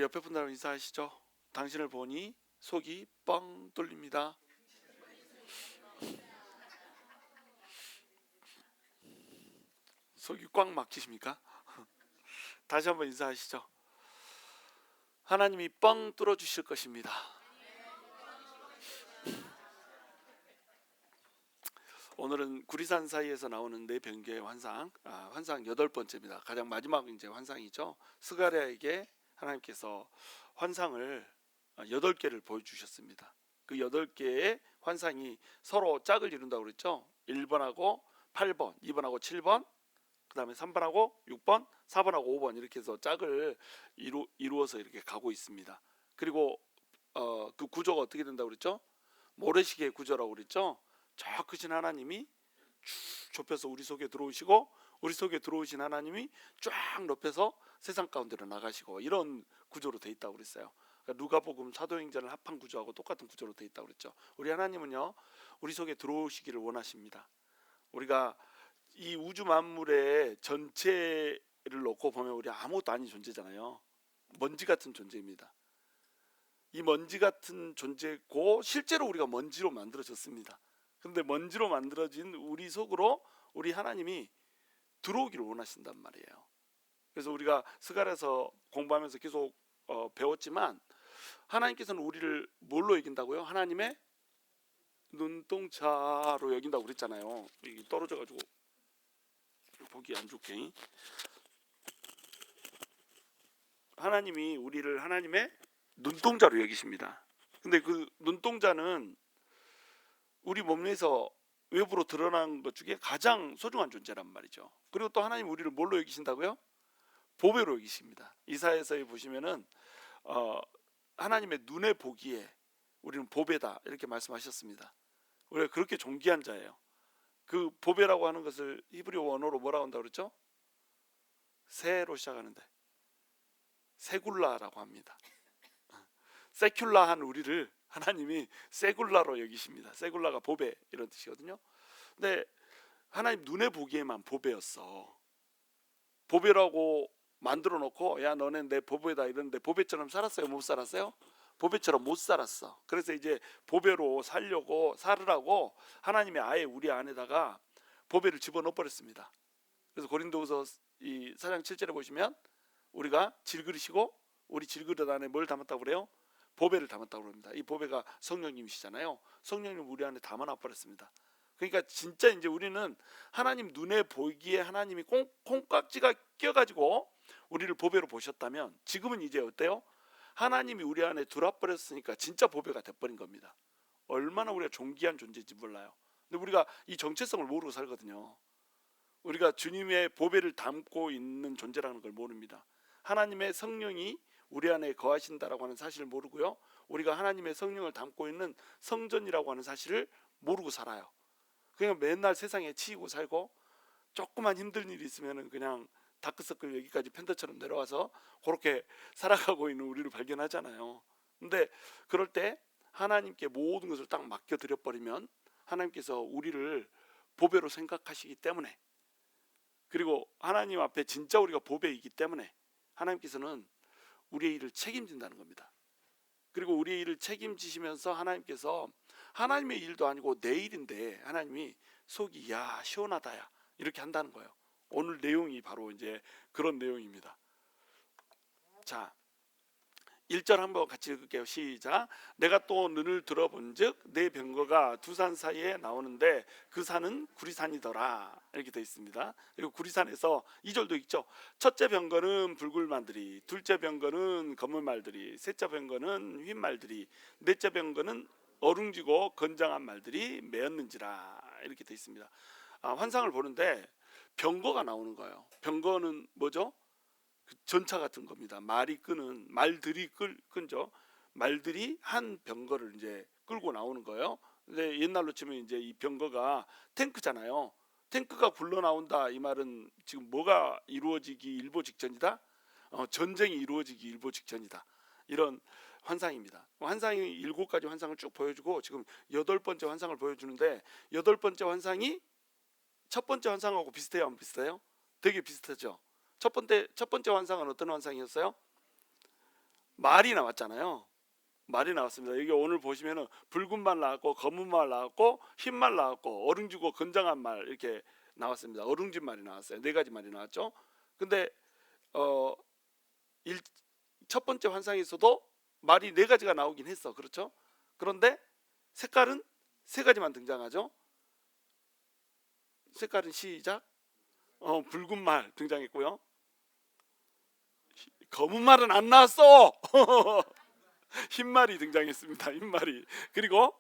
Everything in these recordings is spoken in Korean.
옆에 분들하고 인사하시죠. 당신을 보니 속이 뻥 뚫립니다. 속이 꽉 막히십니까? 다시 한번 인사하시죠. 하나님이 뻥 뚫어 주실 것입니다. 오늘은 구리산 사이에서 나오는 네 변개의 환상, 환상 8번째입니다. 가장 마지막 이제 환상이죠. 스가랴에게 하나님께서 환상을 8개를 보여주셨습니다. 그 8개의 환상이 서로 짝을 이룬다고 그랬죠. 1번하고 8번, 2번하고 7번, 그 다음에 3번하고 6번, 4번하고 5번 이렇게 해서 짝을 이루어서 이렇게 가고 있습니다. 그리고 그 구조가 어떻게 된다고 그랬죠? 모래시계의 구조라고 그랬죠. 저 크신 하나님이 쭉 좁혀서 우리 속에 들어오시고, 우리 속에 들어오신 하나님이 쫙 높여서 세상 가운데로 나가시고, 이런 구조로 돼 있다고 그랬어요. 그러니까 누가복음 사도행전을 합한 구조하고 똑같은 구조로 돼 있다고 그랬죠. 우리 하나님은요, 우리 속에 들어오시기를 원하십니다. 우리가 이 우주 만물의 전체를 놓고 보면 우리 아무것도 아닌 존재잖아요. 먼지 같은 존재입니다. 이 먼지 같은 존재고 실제로 우리가 먼지로 만들어졌습니다. 그런데 먼지로 만들어진 우리 속으로 우리 하나님이 들어오기를 원하신단 말이에요. 그래서 우리가 스가랴에서 공부하면서 계속 배웠지만, 하나님께서는 우리를 뭘로 여긴다고요? 하나님의 눈동자로 여긴다고 그랬잖아요. 이게 떨어져가지고 보기 안 좋게. 하나님이 우리를 하나님의 눈동자로 여기십니다. 근데 그 눈동자는 우리 몸에서 외부로 드러난 것 중에 가장 소중한 존재란 말이죠. 그리고 또 하나님 우리를 뭘로 여기신다고요? 보배로 여기십니다. 이사야서에 보시면은 하나님의 눈에 보기에 우리는 보배다 이렇게 말씀하셨습니다. 우리가 그렇게 존귀한 자예요. 그 보배라고 하는 것을 히브리어 원어로 뭐라고 한다고 그랬죠? 새로 시작하는데 세굴라라고 합니다. 세큘라한 우리를 하나님이 세굴라로 여기십니다. 세굴라가 보배 이런 뜻이거든요. 근데 하나님 눈에 보기에만 보배였어. 보배라고 만들어 놓고 야 너네 내 보배다 이러는데 보배처럼 살았어요? 못 살았어요? 보배처럼 못 살았어. 그래서 이제 보배로 살으라고 하나님이 아예 우리 안에다가 보배를 집어넣어 버렸습니다. 그래서 고린도후서 이 4장 7절에 보시면 우리가 질그릇이고 우리 질그릇 안에 뭘 담았다고 그래요? 보배를 담았다고 합니다. 이 보배가 성령님이시잖아요. 성령님 우리 안에 담아놔 버렸습니다. 그러니까 진짜 이제 우리는 하나님 눈에 보기에 하나님이 콩깍지가 껴가지고 우리를 보배로 보셨다면, 지금은 이제 어때요? 하나님이 우리 안에 들어와 버렸으니까 진짜 보배가 돼버린 겁니다. 얼마나 우리가 존귀한 존재인지 몰라요. 근데 우리가 이 정체성을 모르고 살거든요. 우리가 주님의 보배를 담고 있는 존재라는 걸 모릅니다. 하나님의 성령이 우리 안에 거하신다라고 하는 사실을 모르고요, 우리가 하나님의 성령을 담고 있는 성전이라고 하는 사실을 모르고 살아요. 그냥 맨날 세상에 치이고 살고, 조그만 힘든 일이 있으면 그냥 다크서클 여기까지 팬더처럼 내려와서 그렇게 살아가고 있는 우리를 발견하잖아요. 근데 그럴 때 하나님께 모든 것을 딱 맡겨드려 버리면 하나님께서 우리를 보배로 생각하시기 때문에, 그리고 하나님 앞에 진짜 우리가 보배이기 때문에 하나님께서는 우리의 일을 책임진다는 겁니다. 그리고 우리의 일을 책임지시면서 하나님께서 하나님의 일도 아니고 내 일인데 하나님이 속이 야 시원하다야 이렇게 한다는 거예요. 오늘 내용이 바로 이제 그런 내용입니다. 자, 1절 한번 같이 읽을게요. 시작. 내가 또 눈을 들어본즉 내 병거가 두 산 사이에 나오는데 그 산은 구리산이더라 이렇게 되어 있습니다. 그리고 구리산에서 2절도 있죠. 첫째 병거는 붉은 말들이, 둘째 병거는 검은 말들이, 셋째 병거는 흰 말들이, 넷째 병거는 어룽지고 건장한 말들이 메었는지라 이렇게 되어 있습니다. 환상을 보는데 병거가 나오는 거예요. 병거는 뭐죠? 전차 같은 겁니다. 말들이 끈죠. 말들이 한 병거를 이제 끌고 나오는 거예요. 근데 옛날로 치면 이제 이 병거가 탱크잖아요. 탱크가 굴러 나온다 이 말은 지금 뭐가 이루어지기 일보 직전이다. 전쟁이 이루어지기 일보 직전이다. 이런 환상입니다. 환상이 7가지 환상을 쭉 보여주고 지금 8번째 환상을 보여주는데, 8번째 환상이 첫 번째 환상하고 비슷해요, 안 비슷해요? 되게 비슷하죠. 첫 번째 환상은 어떤 환상이었어요? 말이 나왔잖아요. 말이 나왔습니다. 여기 오늘 보시면은 붉은 말 나왔고 검은 말 나왔고 흰 말 나왔고 어릉지고 건장한 말 이렇게 나왔습니다. 어릉진 말이 나왔어요. 네 가지 말이 나왔죠. 근데 어, 첫 번째 환상에서도 말이 네 가지가 나오긴 했어. 그렇죠? 그런데 색깔은 세 가지만 등장하죠. 색깔은 시작. 붉은 말 등장했고요. 검은 말은 안 나왔어. 흰 말이 등장했습니다. 흰 말이. 그리고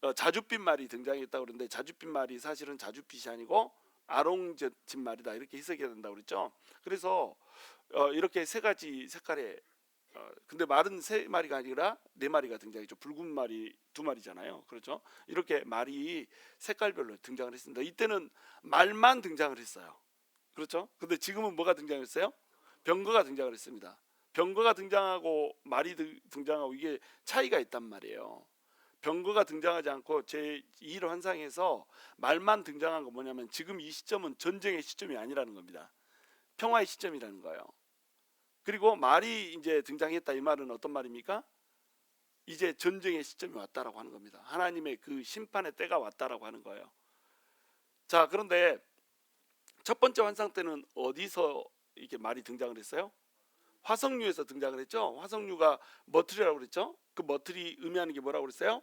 자줏빛 말이 등장했다고 그러는데 자줏빛 말이 사실은 자줏빛이 아니고 아롱젖 말이다 이렇게 해석해야 된다고 그랬죠. 그래서 이렇게 세 가지 색깔의 근데 말은 세 마리가 아니라 네 마리가 등장했죠. 붉은 말이 두 마리잖아요. 그렇죠? 이렇게 말이 색깔별로 등장을 했습니다. 이때는 말만 등장을 했어요. 그렇죠? 근데 지금은 뭐가 등장했어요? 병거가 등장을 했습니다. 병거가 등장하고 말이 등장하고 이게 차이가 있단 말이에요. 병거가 등장하지 않고 제2일 환상에서 말만 등장한 건 뭐냐면 지금 이 시점은 전쟁의 시점이 아니라는 겁니다. 평화의 시점이라는 거예요. 그리고 말이 이제 등장했다 이 말은 어떤 말입니까? 이제 전쟁의 시점이 왔다라고 하는 겁니다. 하나님의 그 심판의 때가 왔다라고 하는 거예요. 자, 그런데 첫 번째 환상 때는 어디서 이렇게 말이 등장을 했어요? 화석류에서 등장을 했죠. 화석류가 머틀이라고 그랬죠. 그 머틀이 의미하는 게 뭐라고 그랬어요?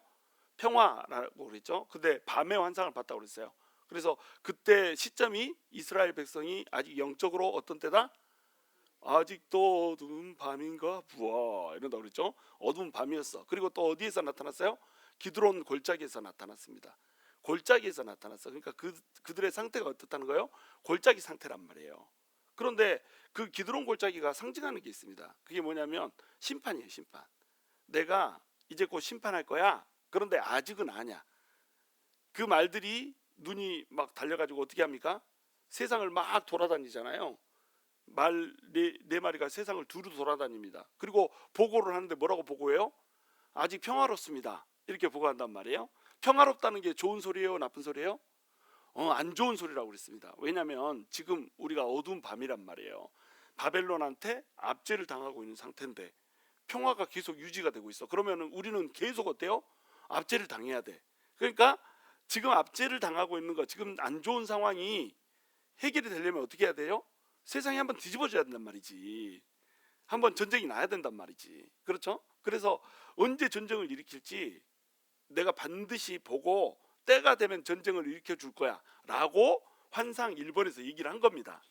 평화라고 그랬죠. 근데 밤의 환상을 봤다고 그랬어요. 그래서 그때 시점이 이스라엘 백성이 아직 영적으로 어떤 때다? 아직도 어두운 밤인가 부어 이런다고 그랬죠. 어두운 밤이었어. 그리고 또 어디에서 나타났어요? 기드론 골짜기에서 나타났습니다. 골짜기에서 나타났어. 그러니까 그들의 상태가 어떻다는 거예요? 골짜기 상태란 말이에요. 그런데 그 기드론 골짜기가 상징하는 게 있습니다. 그게 뭐냐면 심판이에요. 심판. 내가 이제 곧 심판할 거야. 그런데 아직은 아니야. 그 말들이 눈이 막 달려가지고 어떻게 합니까? 세상을 막 돌아다니잖아요. 말 네 마리가 세상을 두루 돌아다닙니다. 그리고 보고를 하는데 뭐라고 보고해요? 아직 평화롭습니다. 이렇게 보고한단 말이에요. 평화롭다는 게 좋은 소리예요? 나쁜 소리예요? 안 좋은 소리라고 그랬습니다. 왜냐하면 지금 우리가 어두운 밤이란 말이에요. 바벨론한테 압제를 당하고 있는 상태인데 평화가 계속 유지가 되고 있어. 그러면 우리는 계속 어때요? 압제를 당해야 돼. 그러니까 지금 압제를 당하고 있는 거, 지금 안 좋은 상황이 해결이 되려면 어떻게 해야 돼요? 세상이 한번 뒤집어져야 된단 말이지. 한번 전쟁이 나야 된단 말이지. 그렇죠? 그래서 언제 전쟁을 일으킬지 내가 반드시 보고 때가 되면 전쟁을 일으켜 줄 거야 라고 환상 1번에서 얘기를 한 겁니다.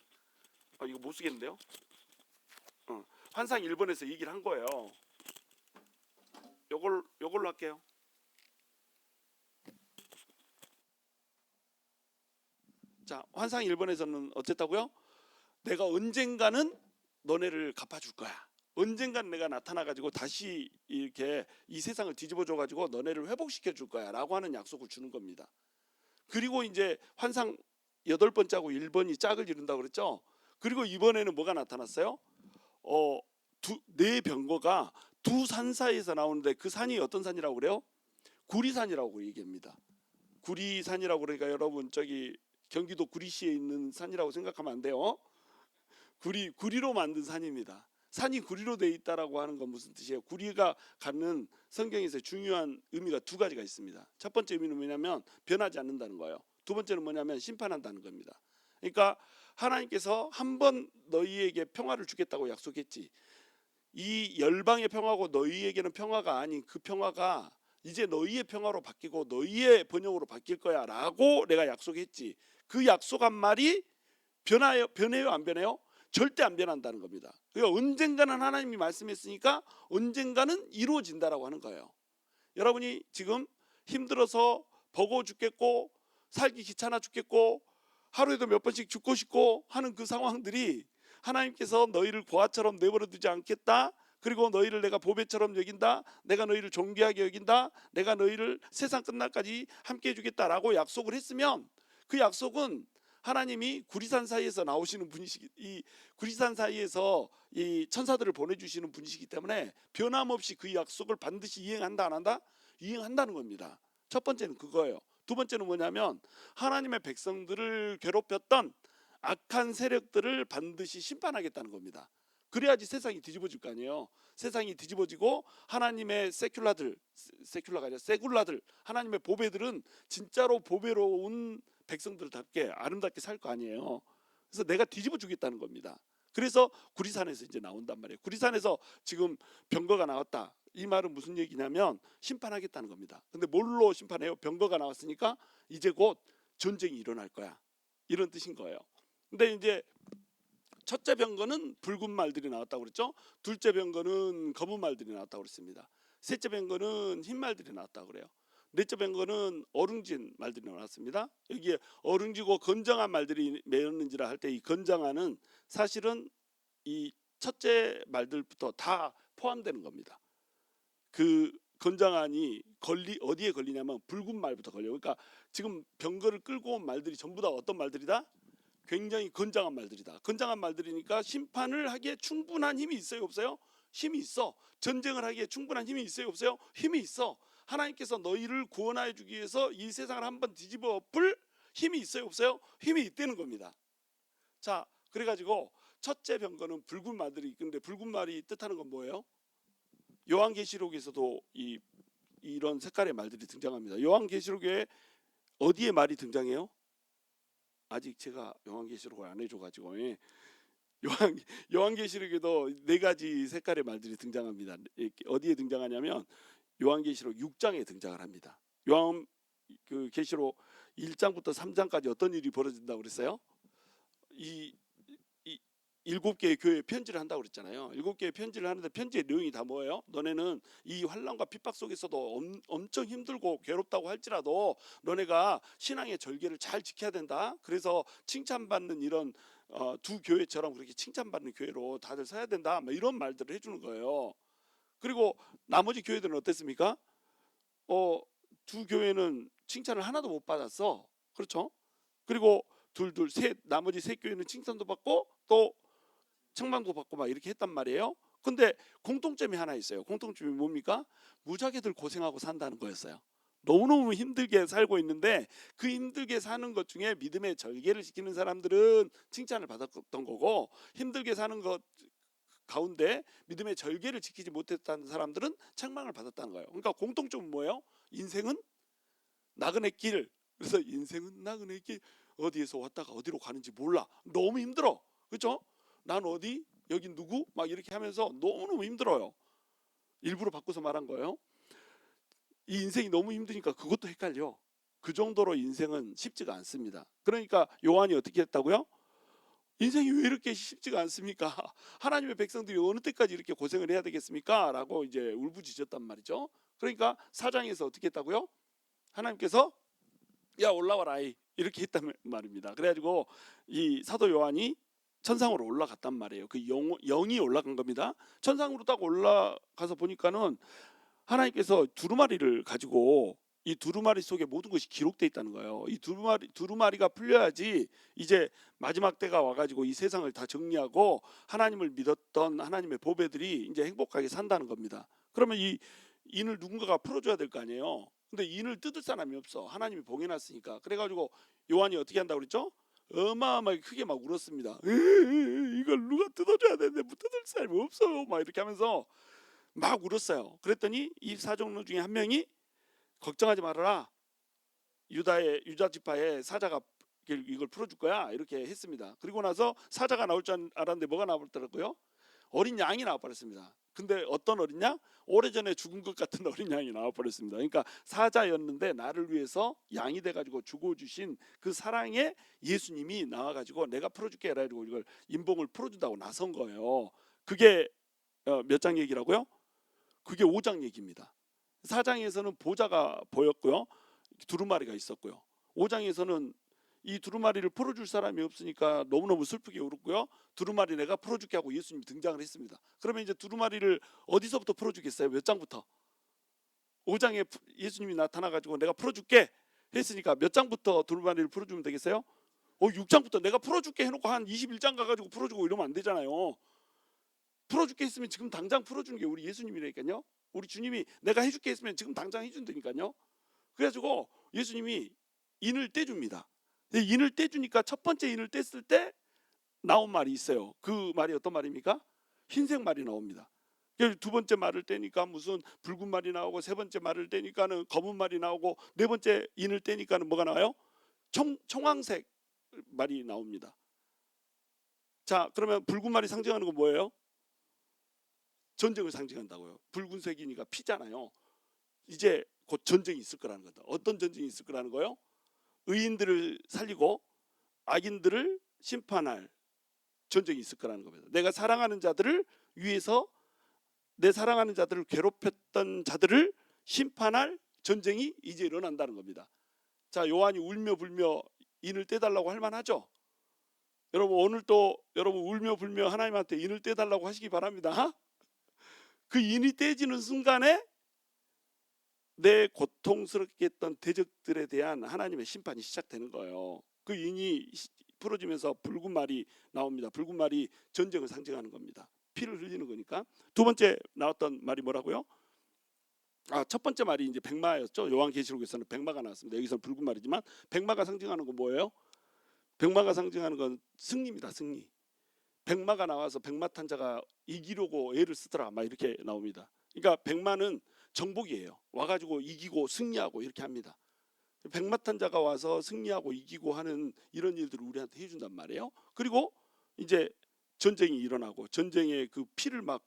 이거 못 쓰겠는데요? 환상 1번에서 얘기를 한 거예요. 요걸로 할게요. 자, 환상 1번에서는 어쨌다고요? 내가 언젠가는 너네를 갚아줄 거야. 언젠간 내가 나타나가지고 다시 이렇게 이 세상을 뒤집어줘가지고 너네를 회복시켜줄 거야 라고 하는 약속을 주는 겁니다. 그리고 이제 환상 8번째하고 1번이 짝을 이룬다고 그랬죠. 그리고 이번에는 뭐가 나타났어요? 네 병거가 두 산 사이에서 나오는데 그 산이 어떤 산이라고 그래요? 구리산이라고 얘기합니다. 구리산이라고 그러니까 여러분 저기 경기도 구리시에 있는 산이라고 생각하면 안 돼요. 구리로 만든 산입니다. 산이 구리로 되어 있다라고 하는 건 무슨 뜻이에요? 구리가 갖는 성경에서 중요한 의미가 두 가지가 있습니다. 첫 번째 의미는 뭐냐면 변하지 않는다는 거예요. 두 번째는 뭐냐면 심판한다는 겁니다. 그러니까 하나님께서 한 번 너희에게 평화를 주겠다고 약속했지. 이 열방의 평화고 너희에게는 평화가 아닌 그 평화가 이제 너희의 평화로 바뀌고 너희의 번영으로 바뀔 거야 라고 내가 약속했지. 그 약속한 말이 변해요 안 변해요? 절대 안 변한다는 겁니다. 그러니까 언젠가는 하나님이 말씀했으니까 언젠가는 이루어진다라고 하는 거예요. 여러분이 지금 힘들어서 버거워 죽겠고 살기 귀찮아 죽겠고 하루에도 몇 번씩 죽고 싶고 하는 그 상황들이 하나님께서 너희를 고아처럼 내버려 두지 않겠다. 그리고 너희를 내가 보배처럼 여긴다. 내가 너희를 존귀하게 여긴다. 내가 너희를 세상 끝날까지 함께 해주겠다라고 약속을 했으면 그 약속은 하나님이 구리산 사이에서 나오시는 분이시기, 이 구리산 사이에서 이 천사들을 보내주시는 분이시기 때문에 변함없이 그 약속을 반드시 이행한다 안 한다? 이행한다는 겁니다. 첫 번째는 그거예요. 두 번째는 뭐냐면 하나님의 백성들을 괴롭혔던 악한 세력들을 반드시 심판하겠다는 겁니다. 그래야지 세상이 뒤집어질 거 아니에요. 세상이 뒤집어지고 하나님의 세큘라가 아니라 세굴라들, 하나님의 보배들은 진짜로 보배로운 백성들답게 아름답게 살 거 아니에요. 그래서 내가 뒤집어 주겠다는 겁니다. 그래서 구리산에서 이제 나온단 말이에요. 구리산에서 지금 병거가 나왔다. 이 말은 무슨 얘기냐면 심판하겠다는 겁니다. 근데 뭘로 심판해요? 병거가 나왔으니까 이제 곧 전쟁이 일어날 거야. 이런 뜻인 거예요. 근데 이제 첫째 병거는 붉은 말들이 나왔다고 그랬죠. 둘째 병거는 검은 말들이 나왔다고 그랬습니다. 셋째 병거는 흰 말들이 나왔다고 그래요. 넷째 병거는 어룽진 말들이 나왔습니다. 여기에 어룽지고 건장한 말들이 매였는지라 할 때 이 건장한은 사실은 이 첫째 말들부터 다 포함되는 겁니다. 그 건장한이 어디에 걸리냐면 붉은 말부터 걸려요. 그러니까 지금 병거를 끌고 온 말들이 전부 다 어떤 말들이다? 굉장히 건장한 말들이다. 건장한 말들이니까 심판을 하기에 충분한 힘이 있어요, 없어요? 힘이 있어. 전쟁을 하기에 충분한 힘이 있어요, 없어요? 힘이 있어. 하나님께서 너희를 구원하여 주기 위해서 이 세상을 한번 뒤집어 엎을 힘이 있어요, 없어요? 힘이 있다는 겁니다. 자, 그래가지고 첫째 병거는 붉은 말들이 있는데 붉은 말이 뜻하는 건 뭐예요? 요한계시록에서도 이런 색깔의 말들이 등장합니다. 요한계시록에 어디에 말이 등장해요? 아직 제가 요한계시록을 안 해줘가지고 요한계시록에도 네 가지 색깔의 말들이 등장합니다. 어디에 등장하냐면 요한계시록 6장에 등장을 합니다. 요한 그 계시록 1장부터 3장까지 어떤 일이 벌어진다고 그랬어요? 이 7개의 교회에 편지를 한다고 그랬잖아요. 7개의 편지를 하는데 편지의 내용이 다 뭐예요? 너네는 이 환난과 핍박 속에서도 엄청 힘들고 괴롭다고 할지라도 너네가 신앙의 절개를 잘 지켜야 된다. 그래서 칭찬받는 이런 두 교회처럼 그렇게 칭찬받는 교회로 다들 서야 된다. 뭐 이런 말들을 해주는 거예요. 그리고 나머지 교회들은 어땠습니까? 두 교회는 칭찬을 하나도 못 받았어. 그렇죠? 그리고 셋 나머지 세 교회는 칭찬도 받고 또 책망도 받고 막 이렇게 했단 말이에요. 근데 공통점이 하나 있어요. 공통점이 뭡니까? 무지하게들 고생하고 산다는 거였어요. 너무너무 힘들게 살고 있는데 그 힘들게 사는 것 중에 믿음의 절개를 지키는 사람들은 칭찬을 받았던 거고, 힘들게 사는 것 가운데 믿음의 절개를 지키지 못했다는 사람들은 책망을 받았다는 거예요. 그러니까 공통점은 뭐예요? 인생은 나그네 길. 그래서 인생은 나그네 길, 어디에서 왔다가 어디로 가는지 몰라. 너무 힘들어. 그렇죠? 난 어디? 여긴 누구? 막 이렇게 하면서 너무너무 힘들어요. 일부러 바꿔서 말한 거예요. 이 인생이 너무 힘드니까 그것도 헷갈려. 그 정도로 인생은 쉽지가 않습니다. 그러니까 요한이 어떻게 했다고요? 인생이 왜 이렇게 쉽지가 않습니까? 하나님의 백성들이 어느 때까지 이렇게 고생을 해야 되겠습니까? 라고 이제 울부짖었단 말이죠. 그러니까 4장에서 어떻게 했다고요? 하나님께서 야 올라와라 이렇게 했단 말입니다. 그래가지고 이 사도 요한이 천상으로 올라갔단 말이에요. 그 영이 올라간 겁니다. 천상으로 딱 올라가서 보니까는 하나님께서 두루마리를 가지고 이 두루마리 속에 모든 것이 기록되어 있다는 거예요. 이 두루마리가 풀려야지 이제 마지막 때가 와가지고 이 세상을 다 정리하고 하나님을 믿었던 하나님의 보배들이 이제 행복하게 산다는 겁니다. 그러면 이 인을 누군가가 풀어줘야 될 거 아니에요. 근데 인을 뜯을 사람이 없어. 하나님이 봉해놨으니까. 그래가지고 요한이 어떻게 한다고 그랬죠? 어마어마하게 크게 막 울었습니다. 이걸 누가 뜯어줘야 되는데 뭐 뜯을 사람이 없어요. 막 이렇게 하면서 막 울었어요. 그랬더니 이 사종로 중에 한 명이 걱정하지 말아라. 유다 지파의 사자가 이걸 풀어줄 거야. 이렇게 했습니다. 그리고 나서 사자가 나올 줄 알았는데 뭐가 나왔더라고요? 어린 양이 나와버렸습니다. 근데 어떤 어린 양? 오래전에 죽은 것 같은 어린 양이 나와버렸습니다. 그러니까 사자였는데 나를 위해서 양이 돼가지고 죽어주신 그 사랑의 예수님이 나와가지고 내가 풀어줄게 해가지고 이걸 인봉을 풀어준다고 나선 거예요. 그게 몇 장 얘기라고요? 그게 5장 얘기입니다. 4장에서는 보좌가 보였고요. 두루마리가 있었고요. 5장에서는 이 두루마리를 풀어줄 사람이 없으니까 너무너무 슬프게 울었고요. 두루마리 내가 풀어줄게 하고 예수님이 등장을 했습니다. 그러면 이제 두루마리를 어디서부터 풀어주겠어요? 몇 장부터? 5장에 예수님이 나타나가지고 내가 풀어줄게 했으니까 몇 장부터 두루마리를 풀어주면 되겠어요? 6장부터 내가 풀어줄게 해놓고 한 21장 가가지고 풀어주고 이러면 안 되잖아요. 풀어줄게 했으면 지금 당장 풀어주는 게 우리 예수님이라니까요. 우리 주님이 내가 해줄게 했으면 지금 당장 해준다니까요. 그래가지고 예수님이 인을 떼줍니다. 인을 떼주니까 첫 번째 인을 뗐을 때 나온 말이 있어요. 그 말이 어떤 말입니까? 흰색 말이 나옵니다. 두 번째 말을 떼니까 무슨 붉은 말이 나오고, 세 번째 말을 떼니까는 검은 말이 나오고, 네 번째 인을 떼니까는 뭐가 나와요? 청황색 말이 나옵니다. 자, 그러면 붉은 말이 상징하는 건 뭐예요? 전쟁을 상징한다고요. 붉은색이니까 피잖아요. 이제 곧 전쟁이 있을 거라는 거다. 어떤 전쟁이 있을 거라는 거요? 의인들을 살리고 악인들을 심판할 전쟁이 있을 거라는 겁니다. 내가 사랑하는 자들을 위해서, 내 사랑하는 자들을 괴롭혔던 자들을 심판할 전쟁이 이제 일어난다는 겁니다. 자, 요한이 울며 불며 인을 떼달라고 할 만하죠. 여러분, 오늘 또 여러분 울며 불며 하나님한테 인을 떼달라고 하시기 바랍니다. 그 인이 떼지는 순간에 내 고통스럽게 했던 대적들에 대한 하나님의 심판이 시작되는 거예요. 그 인이 풀어지면서 붉은 말이 나옵니다. 붉은 말이 전쟁을 상징하는 겁니다. 피를 흘리는 거니까. 두 번째 나왔던 말이 뭐라고요? 첫 번째 말이 이제 백마였죠. 요한계시록에서는 백마가 나왔습니다. 여기서는 붉은 말이지만 백마가 상징하는 건 뭐예요? 백마가 상징하는 건 승리입니다. 승리. 백마가 나와서 백마 탄 자가 이기려고 애를 쓰더라, 막 이렇게 나옵니다. 그러니까 백마는 정복이에요. 와가지고 이기고 승리하고 이렇게 합니다. 백마 탄 자가 와서 승리하고 이기고 하는 이런 일들을 우리한테 해준단 말이에요. 그리고 이제 전쟁이 일어나고 전쟁의 그 피를 막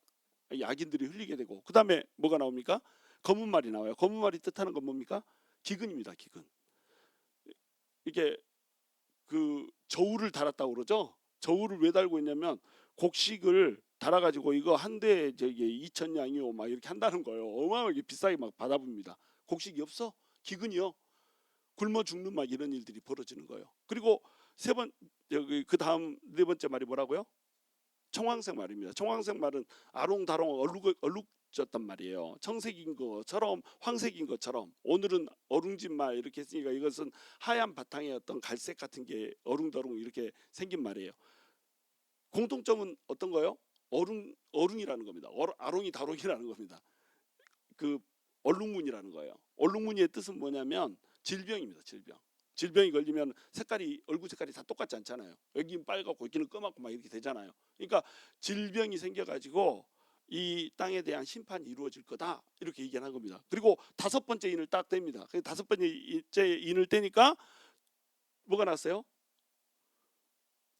악인들이 흘리게 되고, 그 다음에 뭐가 나옵니까? 검은 말이 나와요. 검은 말이 뜻하는 건 뭡니까? 기근입니다. 기근. 이게 그 저울을 달았다고 그러죠. 저울을 왜 달고 있냐면 곡식을 달아가지고 이거 한 대에 저기 2,000냥이요 막 이렇게 한다는 거예요. 어마어마하게 비싸게 막 받아봅니다. 곡식이 없어? 기근이요. 굶어 죽는 막 이런 일들이 벌어지는 거예요. 그리고 여기 그 다음 네 번째 말이 뭐라고요? 청황색 말입니다. 청황색 말은 아롱다롱 얼룩졌단 말이에요. 청색인 것처럼 황색인 것처럼. 오늘은 어룽진 말 이렇게 했으니까 이것은 하얀 바탕에 어떤 갈색 같은 게 어룽더룽 이렇게 생긴 말이에요. 공통점은 어떤 거요? 어룽이라는 겁니다. 아롱이 다롱이라는 겁니다. 그 얼룩무늬라는 거예요. 얼룩무늬의 뜻은 뭐냐면 질병입니다. 질병이 걸리면 얼굴 색깔이 다 똑같지 않잖아요. 여기는 빨갛고 여기는 검맣고 막 이렇게 되잖아요. 그러니까 질병이 생겨가지고 이 땅에 대한 심판이 이루어질 거다, 이렇게 얘기하는 겁니다. 그리고 다섯 번째 인을 딱 뗍니다. 다섯 번째 인을 떼니까 뭐가 났어요?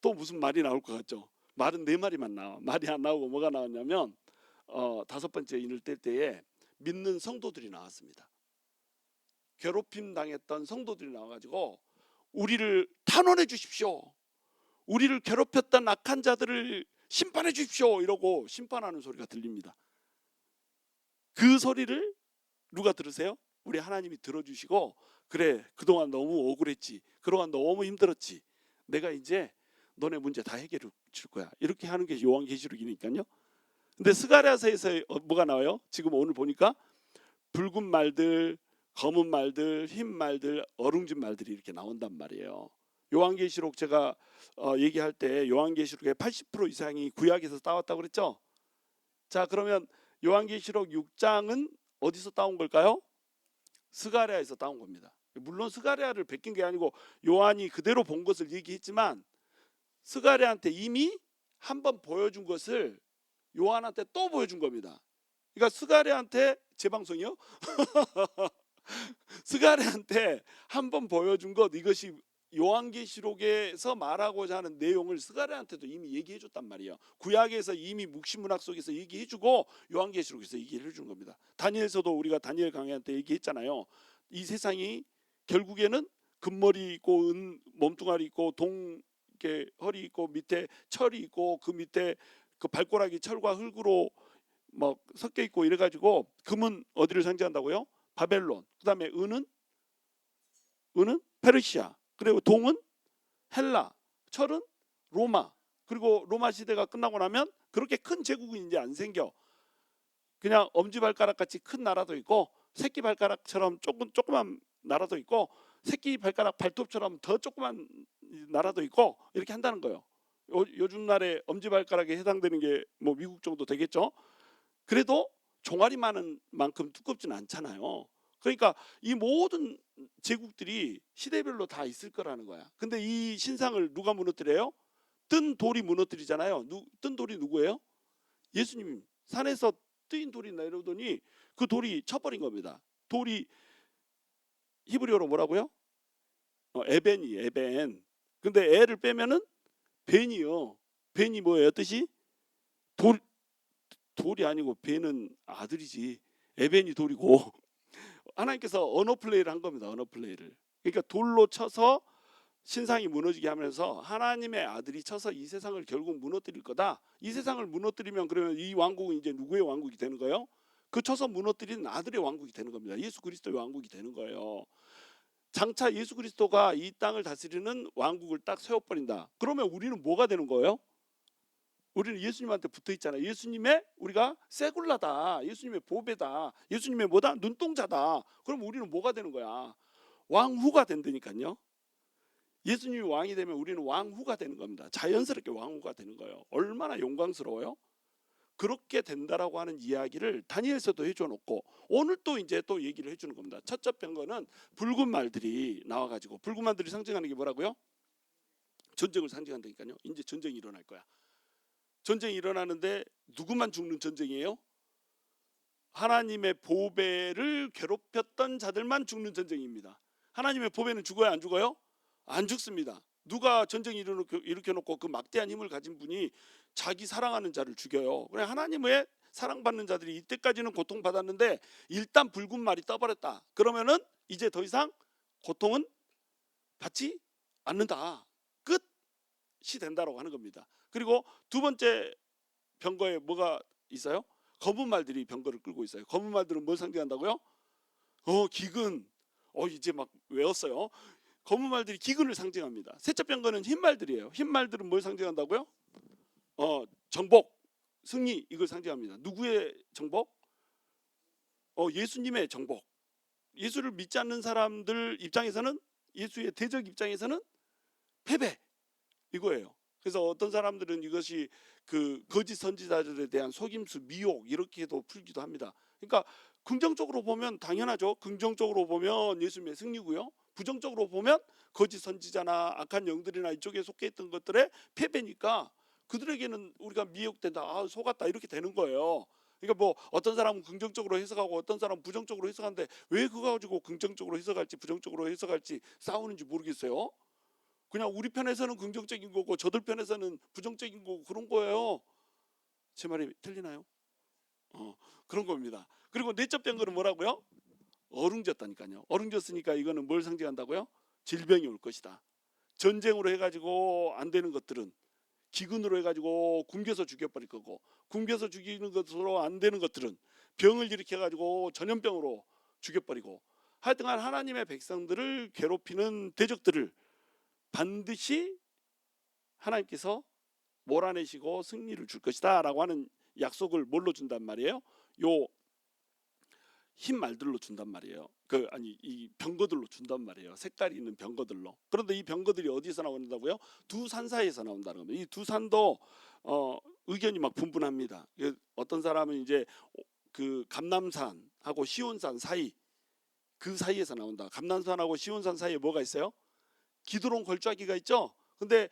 또 무슨 말이 나올 것 같죠? 말은 네 마리만 나와. 말이 안 나오고 뭐가 나왔냐면 다섯 번째 인을 뗄 때에 믿는 성도들이 나왔습니다. 괴롭힘 당했던 성도들이 나와가지고 우리를 탄원해 주십시오, 우리를 괴롭혔던 악한 자들을 심판해 주십시오, 이러고 심판하는 소리가 들립니다. 그 소리를 누가 들으세요? 우리 하나님이 들어주시고, 그래, 그동안 너무 억울했지, 그동안 너무 힘들었지, 내가 이제 너네 문제 다 해결해 줄 거야, 이렇게 하는 게 요한계시록이니까요. 근데 스가랴서에서 뭐가 나와요? 지금 오늘 보니까 붉은 말들, 검은 말들, 흰 말들, 어룽진 말들이 이렇게 나온단 말이에요. 요한계시록 제가 얘기할 때 요한계시록의 80% 이상이 구약에서 따왔다고 그랬죠. 자, 그러면 요한계시록 6장은 어디서 따온 걸까요? 스가랴에서 따온 겁니다. 물론 스가랴를 베낀 게 아니고 요한이 그대로 본 것을 얘기했지만, 스가랴한테 이미 한번 보여준 것을 요한한테 또 보여준 겁니다. 그러니까 스가랴한테 재방송이요? 스가랴한테 한번 보여준 것, 이것이 요한계시록에서 말하고자 하는 내용을 스가랴한테도 이미 얘기해 줬단 말이에요. 구약에서 이미 묵시문학 속에서 얘기해 주고 요한계시록에서 얘기를 해준 겁니다. 다니엘서도 우리가 다니엘 강해 때 얘기했잖아요. 이 세상이 결국에는 금머리 있고 은 몸뚱아리 있고 동 이렇게 허리 있고 밑에 철이 있고 그 밑에 그 발가락이 철과 흙으로 막 섞여 있고 이래가지고, 금은 어디를 상징한다고요? 바벨론. 그다음에 은은 페르시아. 그리고 동은 헬라. 철은 로마. 그리고 로마 시대가 끝나고 나면 그렇게 큰 제국은 이제 안 생겨. 그냥 엄지발가락 같이 큰 나라도 있고, 새끼 발가락처럼 조그만 나라도 있고, 새끼 발가락 발톱처럼 더 조그만 나라도 있고, 이렇게 한다는 거예요. 요즘 날에 엄지발가락에 해당되는 게 뭐 미국 정도 되겠죠. 그래도 종아리 많은 만큼 두껍지는 않잖아요. 그러니까 이 모든 제국들이 시대별로 다 있을 거라는 거야. 근데 이 신상을 누가 무너뜨려요? 뜬 돌이 무너뜨리잖아요. 뜬 돌이 누구예요? 예수님 산에서 뜨인 돌이 내려오더니 그 돌이 쳐버린 겁니다. 돌이 히브리어로 뭐라고요? 에벤이 에벤. 근데 애를 빼면은 벤이요. 벤이 뭐예요? 뜻이 돌 돌이 아니고 벤은 아들이지. 에벤이 돌이고 하나님께서 언어 플레이를 한 겁니다. 언어 플레이를. 그러니까 돌로 쳐서 신상이 무너지게 하면서 하나님의 아들이 쳐서 이 세상을 결국 무너뜨릴 거다. 이 세상을 무너뜨리면 그러면 이 왕국은 이제 누구의 왕국이 되는 거예요? 그 쳐서 무너뜨리는 아들의 왕국이 되는 겁니다. 예수 그리스도의 왕국이 되는 거예요. 장차 예수 그리스도가 이 땅을 다스리는 왕국을 딱 세워버린다. 그러면 우리는 뭐가 되는 거예요? 우리는 예수님한테 붙어 있잖아요. 예수님의 우리가 세굴라다. 예수님의 보배다. 예수님의 뭐다? 눈동자다. 그럼 우리는 뭐가 되는 거야? 왕후가 된다니까요. 예수님이 왕이 되면 우리는 왕후가 되는 겁니다. 자연스럽게 왕후가 되는 거예요. 얼마나 영광스러워요? 그렇게 된다라고 하는 이야기를 다니엘서도 해줘 놓고 오늘 또 이제 또 얘기를 해주는 겁니다. 첫째 병거는 붉은 말들이 나와가지고 붉은 말들이 상징하는 게 뭐라고요? 전쟁을 상징한다니까요. 이제 전쟁이 일어날 거야. 전쟁이 일어나는데 누구만 죽는 전쟁이에요? 하나님의 보배를 괴롭혔던 자들만 죽는 전쟁입니다. 하나님의 보배는 죽어요, 안 죽어요? 안 죽습니다. 누가 전쟁 일으켜놓고 그 막대한 힘을 가진 분이 자기 사랑하는 자를 죽여요. 그래 하나님의 사랑받는 자들이 이때까지는 고통받았는데 일단 붉은 말이 떠버렸다. 그러면은 이제 더 이상 고통은 받지 않는다. 끝이 된다라고 하는 겁니다. 그리고 두 번째 병거에 뭐가 있어요? 검은 말들이 병거를 끌고 있어요. 검은 말들은 뭘 상징한다고요? 기근. 이제 막 외웠어요. 검은 말들이 기근을 상징합니다. 셋째 병거는 흰 말들이에요. 흰 말들은 뭘 상징한다고요? 정복, 승리 이걸 상징합니다. 누구의 정복? 예수님의 정복. 예수를 믿지 않는 사람들 입장에서는 예수의 대적 입장에서는 패배 이거예요. 그래서 어떤 사람들은 이것이 그 거짓 선지자들에 대한 속임수, 미혹 이렇게도 풀기도 합니다. 그러니까 긍정적으로 보면 당연하죠. 긍정적으로 보면 예수님의 승리고요. 부정적으로 보면 거짓 선지자나 악한 영들이나 이쪽에 속해 있던 것들의 패배니까 그들에게는 우리가 미혹된다, 속았다 이렇게 되는 거예요. 그러니까 뭐 어떤 사람은 긍정적으로 해석하고 어떤 사람은 부정적으로 해석하는데 왜 그거 가지고 긍정적으로 해석할지 부정적으로 해석할지 싸우는지 모르겠어요. 그냥 우리 편에서는 긍정적인 거고 저들 편에서는 부정적인 거고 그런 거예요. 제 말이 틀리나요? 그런 겁니다. 그리고 넷째 병거는 뭐라고요? 어룽졌다니까요. 어룽졌으니까 이거는 뭘 상징한다고요? 질병이 올 것이다. 전쟁으로 해가지고 안 되는 것들은 기근으로 해가지고 굶겨서 죽여버릴 거고 굶겨서 죽이는 것으로 안 되는 것들은 병을 일으켜가지고 전염병으로 죽여버리고 하여튼간 하나님의 백성들을 괴롭히는 대적들을 반드시 하나님께서 몰아내시고 승리를 줄 것이다 라고 하는 약속을 뭘로 준단 말이에요? 요 흰 말들로 준단 말이에요. 이 병거들로 준단 말이에요. 색깔이 있는 병거들로. 그런데 이 병거들이 어디서 나온다고요? 두 산 사이에서 나온다는 겁니다. 이 두 산도 의견이 막 분분합니다. 어떤 사람은 이제 그 감남산하고 시온산 사이 그 사이에서 나온다. 감남산하고 시온산 사이에 뭐가 있어요? 기드론 골짜기가 있죠. 근데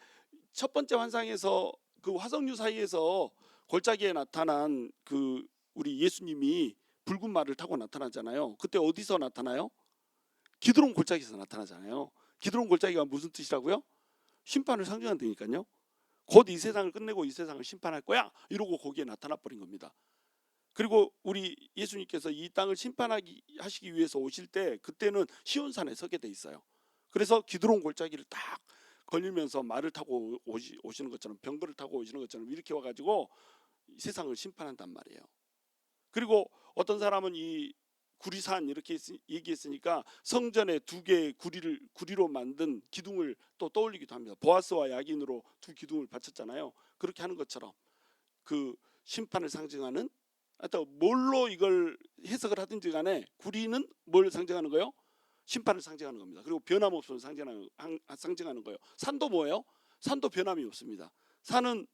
첫 번째 환상에서 그 화석류 사이에서 골짜기에 나타난 그 우리 예수님이 붉은 말을 타고 나타나잖아요. 그때 어디서 나타나요? 기드론 골짜기에서 나타나잖아요. 기드론 골짜기가 무슨 뜻이라고요? 심판을 상징한다니까요. 곧 이 세상을 끝내고 이 세상을 심판할 거야 이러고 거기에 나타나 버린 겁니다. 그리고 우리 예수님께서 이 땅을 심판하시기 위해서 오실 때 그때는 시온산에 서게 돼 있어요. 그래서 기드론 골짜기를 딱 걸리면서 말을 타고 오시는 것처럼 병거를 타고 오시는 것처럼 이렇게 와가지고 세상을 심판한단 말이에요. 그리고 어떤 사람은 이 구리산 이렇게 얘기했으니까 성전에 두 개의 구리로 만든 기둥을 또 떠올리기도 합니다. 보아스와 야긴으로 두 기둥을 바쳤잖아요. 그렇게 하는 것처럼 그 심판을 상징하는 하여튼 뭘로 이걸 해석을 하든지 간에 구리는 뭘 상징하는 거예요? 심판을 상징하는 겁니다. 그리고 변함없음을 상징하는 거예요. 산도 뭐예요? 산도 변함이 없습니다. 산은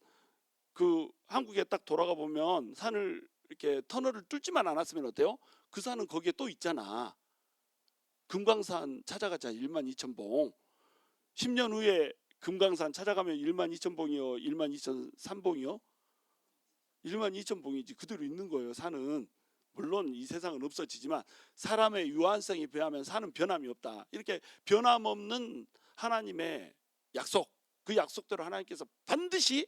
그 한국에 딱 돌아가 보면 산을 이렇게 터널을 뚫지만 않았으면 어때요? 그 산은 거기에 또 있잖아. 금강산 찾아가자 12,000봉. 10년 후에 금강산 찾아가면 12,000봉이요, 12,003봉이요? 1만 2천 봉이지 그대로 있는 거예요. 산은 물론 이 세상은 없어지지만 사람의 유한성에 비하면 산은 변함이 없다. 이렇게 변함없는 하나님의 약속, 그 약속대로 하나님께서 반드시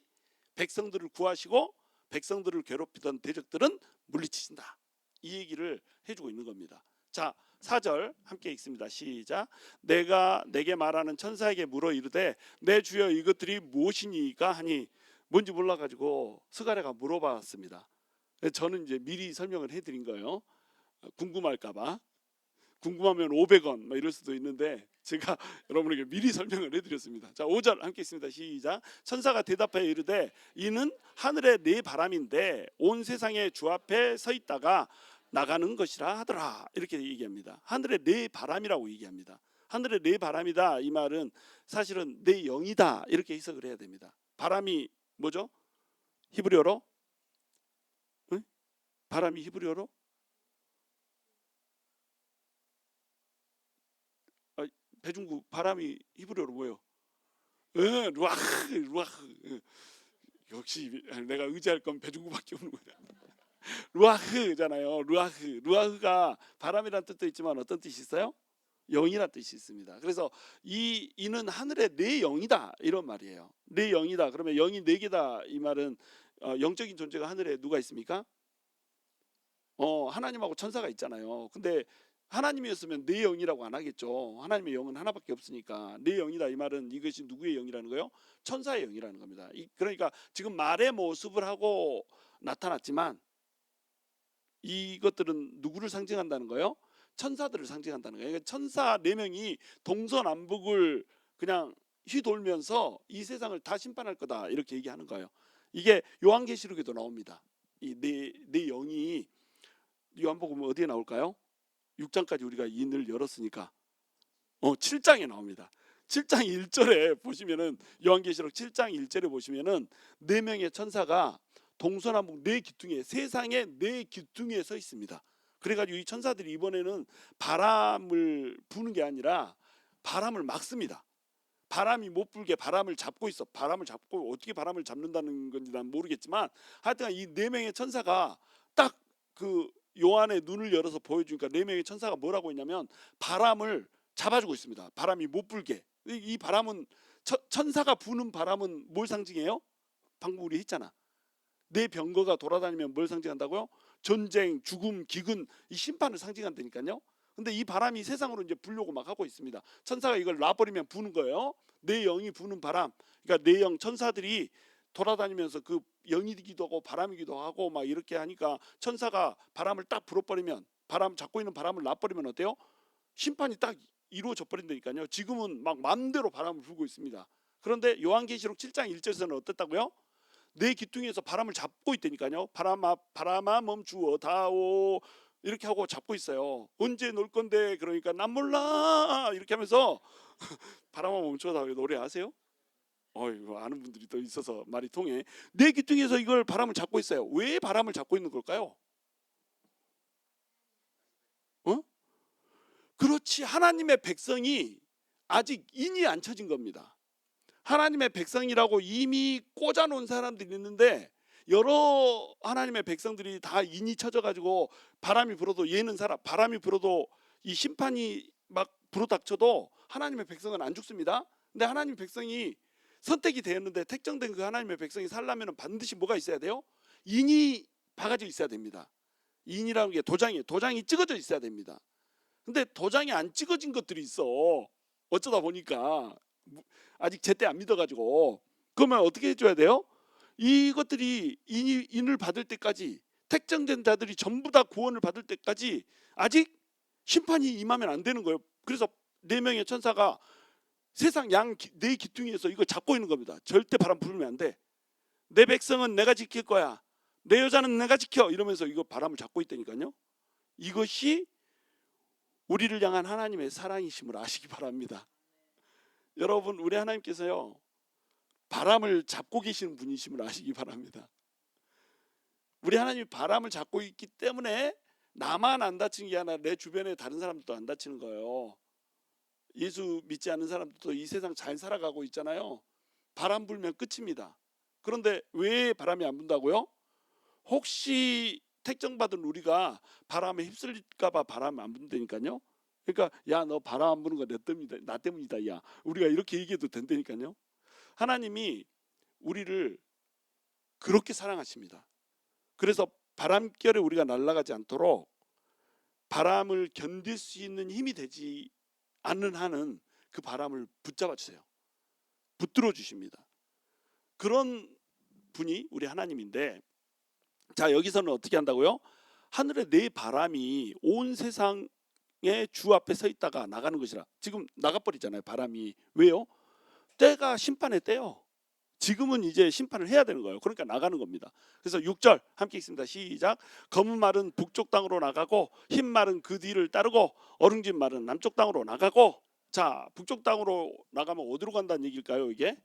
백성들을 구하시고 백성들을 괴롭히던 대적들은 물리치신다. 이 얘기를 해주고 있는 겁니다. 자, 4절 함께 읽습니다. 시작. 내가 내게 말하는 천사에게 물어 이르되 내 주여 이것들이 무엇이니까 하니 뭔지 몰라가지고 스가랴가 물어봤습니다. 저는 이제 미리 설명을 해드린 거예요. 궁금할까봐. 궁금하면 500원 뭐 이럴 수도 있는데 제가 여러분에게 미리 설명을 해드렸습니다. 자, 5절 함께 있습니다. 시작. 천사가 대답하여 이르되 이는 하늘의 네 바람인데 온 세상의 주 앞에 서 있다가 나가는 것이라 하더라. 이렇게 얘기합니다. 하늘의 네 바람이라고 얘기합니다. 하늘의 네 바람이다. 이 말은 사실은 네 영이다. 이렇게 해석을 해야 됩니다. 바람이 뭐죠? 히브리어로? 응? 바람이 히브리어로? 배중국 바람이 히브리어로 뭐예요? 루아흐, 루아흐. 역시 내가 의지할 건 배중국밖에 없는 거야. 루아흐잖아요. 루아흐. 루아흐가 바람이란 뜻도 있지만 어떤 뜻이 있어요? 영이란 뜻이 있습니다. 그래서 이는 하늘의 네 영이다 이런 말이에요. 네 영이다. 그러면 영이 네 개다 이 말은 영적인 존재가 하늘에 누가 있습니까? 하나님하고 천사가 있잖아요. 근데 하나님이었으면 내 영이라고 안 하겠죠. 하나님의 영은 하나밖에 없으니까. 내 영이다 이 말은 이것이 누구의 영이라는 거예요? 천사의 영이라는 겁니다. 그러니까 지금 말의 모습을 하고 나타났지만 이것들은 누구를 상징한다는 거예요? 천사들을 상징한다는 거예요. 그러니까 천사 4명이 동서남북을 그냥 휘돌면서 이 세상을 다 심판할 거다 이렇게 얘기하는 거예요. 이게 요한계시록에도 나옵니다. 이 네 영이 요한복음 어디에 나올까요? 6장까지 우리가 인을 열었으니까 7장에 나옵니다. 7장 1절에 보시면은 요한계시록 7장 1절에 보시면은 4명의 천사가 동서남북 4기둥에 세상의 4기둥에 서 있습니다. 그래가지고 이 천사들이 이번에는 바람을 부는 게 아니라 바람을 막습니다. 바람이 못 불게 바람을 잡고 있어. 바람을 잡고 어떻게 바람을 잡는다는 건지 난 모르겠지만 하여튼 이 4명의 천사가 딱 그 요한의 눈을 열어서 보여주니까 4명의 천사가 뭐라고 했냐면 바람을 잡아주고 있습니다. 바람이 못 불게. 이 바람은 천사가 부는 바람은 뭘 상징해요? 방금 우리 했잖아. 내 병거가 돌아다니면 뭘 상징한다고요? 전쟁, 죽음, 기근, 이 심판을 상징한다니까요. 근데 이 바람이 세상으로 이제 불려고 막 하고 있습니다. 천사가 이걸 놔버리면 부는 거예요. 내 영이 부는 바람. 그러니까 내 영 천사들이 돌아다니면서 그 영이기도 하고 바람이기도 하고 막 이렇게 하니까 천사가 바람을 딱 불어버리면 바람 잡고 있는 바람을 놔버리면 어때요? 심판이 딱 이루어져 버린다니까요. 지금은 막 마음대로 바람을 불고 있습니다. 그런데 요한계시록 7장 1절에서는 어땠다고요? 내 기둥에서 바람을 잡고 있다니까요. 바람아 멈추어 다오 이렇게 하고 잡고 있어요. 언제 놀 건데 그러니까 난 몰라 이렇게 하면서 바람아 멈추어 다오 노래 아세요? 이거 아는 분들이 또 있어서 말이 통해. 내 기둥에서 이걸 바람을 잡고 있어요. 왜 바람을 잡고 있는 걸까요? 그렇지. 하나님의 백성이 아직 인이 안 쳐진 겁니다. 하나님의 백성이라고 이미 꽂아놓은 사람들이 있는데 여러 하나님의 백성들이 다 인이 쳐져가지고 바람이 불어도 얘는 살아. 바람이 불어도 이 심판이 막 불어닥쳐도 하나님의 백성은 안 죽습니다. 근데 하나님의 백성이 선택이 되었는데 택정된 그 하나님의 백성이 살려면 반드시 뭐가 있어야 돼요? 인이 박아져 있어야 됩니다. 인이라는 게 도장이 찍어져 있어야 됩니다. 근데 도장이 안 찍어진 것들이 있어. 어쩌다 보니까 아직 제때 안 믿어가지고. 그러면 어떻게 해줘야 돼요? 이것들이 인을 받을 때까지 택정된 자들이 전부 다 구원을 받을 때까지 아직 심판이 임하면 안 되는 거예요. 그래서 4명의 천사가 세상 양 4기둥에서 이거 잡고 있는 겁니다. 절대 바람 불면 안 돼. 내 백성은 내가 지킬 거야. 내 여자는 내가 지켜. 이러면서 이거 바람을 잡고 있다니까요. 이것이 우리를 향한 하나님의 사랑이심을 아시기 바랍니다. 여러분, 우리 하나님께서요 바람을 잡고 계시는 분이심을 아시기 바랍니다. 우리 하나님이 바람을 잡고 있기 때문에 나만 안 다치는 게 아니라 내 주변에 다른 사람들도 안 다치는 거예요. 예수 믿지 않는 사람들도 이 세상 잘 살아가고 있잖아요. 바람 불면 끝입니다. 그런데 왜 바람이 안 분다고요? 혹시 택정받은 우리가 바람에 휩쓸릴까 봐 바람 안 분다니까요. 그러니까 야 너 바람 안 부는 거 나 때문이다. 야 우리가 이렇게 얘기해도 된다니까요. 하나님이 우리를 그렇게 사랑하십니다. 그래서 바람결에 우리가 날아가지 않도록 바람을 견딜 수 있는 힘이 되지 않는 한은 그 바람을 붙잡아 주세요. 붙들어 주십니다. 그런 분이 우리 하나님인데, 자 여기서는 어떻게 한다고요? 하늘에 네 바람이 온 세상의 주 앞에 서 있다가 나가는 것이라. 지금 나가버리잖아요 바람이. 왜요? 때가 심판의 때요. 지금은 이제 심판을 해야 되는 거예요. 그러니까 나가는 겁니다. 그래서 6절 함께 읽습니다. 시작. 검은 말은 북쪽 땅으로 나가고 흰 말은 그 뒤를 따르고 어릉진 말은 남쪽 땅으로 나가고. 자 북쪽 땅으로 나가면 어디로 간다는 얘기일까요? 이게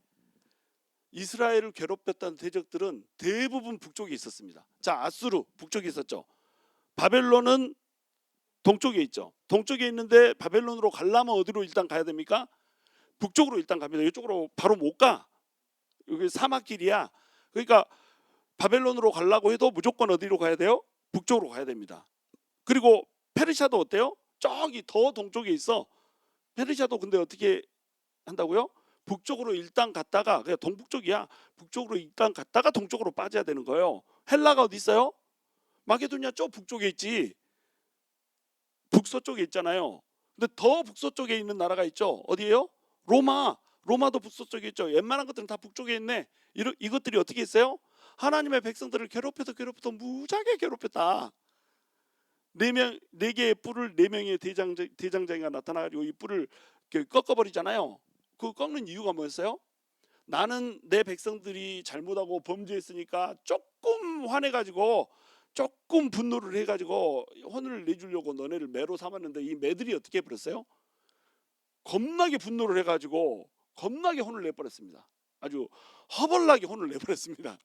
이스라엘을 괴롭혔던 대적들은 대부분 북쪽에 있었습니다. 자 아수르 북쪽에 있었죠. 바벨론은 동쪽에 있죠. 동쪽에 있는데 바벨론으로 가려면 어디로 일단 가야 됩니까? 북쪽으로 일단 갑니다. 이쪽으로 바로 못 가. 여기 사막길이야. 그러니까 바벨론으로 가려고 해도 무조건 어디로 가야 돼요? 북쪽으로 가야 됩니다. 그리고 페르시아도 어때요? 저기 더 동쪽에 있어. 페르시아도 근데 어떻게 한다고요? 북쪽으로 일단 갔다가, 그냥 동북쪽이야. 북쪽으로 일단 갔다가 동쪽으로 빠져야 되는 거예요. 헬라가 어디 있어요? 마게도냐 저 북쪽에 있지. 북서쪽에 있잖아요. 근데 더 북서쪽에 있는 나라가 있죠. 어디예요? 로마. 로마도 북서쪽에 있죠. 웬만한 것들은 다 북쪽에 있네. 이것들이 어떻게 했어요? 하나님의 백성들을 괴롭혀서 무지하게 괴롭혔다. 네 개의 뿔을 네 명의 대장장이가 나타나가지고 이 뿔을 꺾어버리잖아요. 그 꺾는 이유가 뭐였어요? 나는 내 백성들이 잘못하고 범죄했으니까 조금 화내가지고 조금 분노를 해가지고 혼을 내주려고 너네를 매로 삼았는데 이 매들이 어떻게 해버렸어요? 겁나게 분노를 해가지고 겁나게 혼을 내버렸습니다. 아주 허벌나게 혼을 내버렸습니다.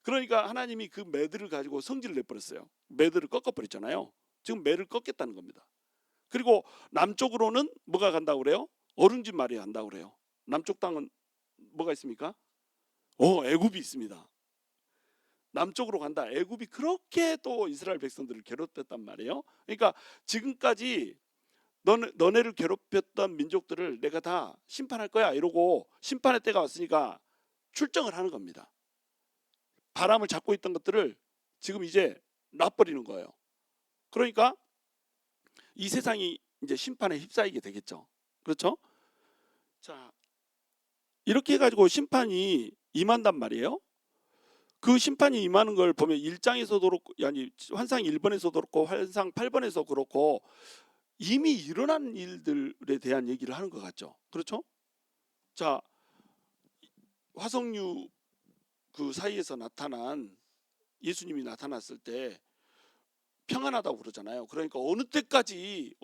그러니까 하나님이 그 매들을 가지고 성질을 내버렸어요. 매들을 꺾어버렸잖아요. 지금 매를 꺾겠다는 겁니다. 그리고 남쪽으로는 뭐가 간다고 그래요? 어른집 말이 간다고 그래요. 남쪽 땅은 뭐가 있습니까? 애굽이 있습니다. 남쪽으로 간다. 애굽이 그렇게 또 이스라엘 백성들을 괴롭혔단 말이에요. 그러니까 지금까지 너네를 괴롭혔던 민족들을 내가 다 심판할 거야 이러고 심판의 때가 왔으니까 출정을 하는 겁니다. 바람을 잡고 있던 것들을 지금 이제 놔버리는 거예요. 그러니까 이 세상이 이제 심판에 휩싸이게 되겠죠. 그렇죠? 자, 이렇게 해가지고 심판이 임한단 말이에요. 그 심판이 임하는 걸 보면 1장에서도 그렇고, 아니 환상 1번에서도 그렇고 환상 8번에서 그렇고 이미 일어난 일들에 대한 얘기를 하는 것 같죠. 그렇죠? 자, 화석류 그 사이에서 나타난 예수님이 나타났을 때 평안하다고 그러잖아요. 그러니까 어느 때까지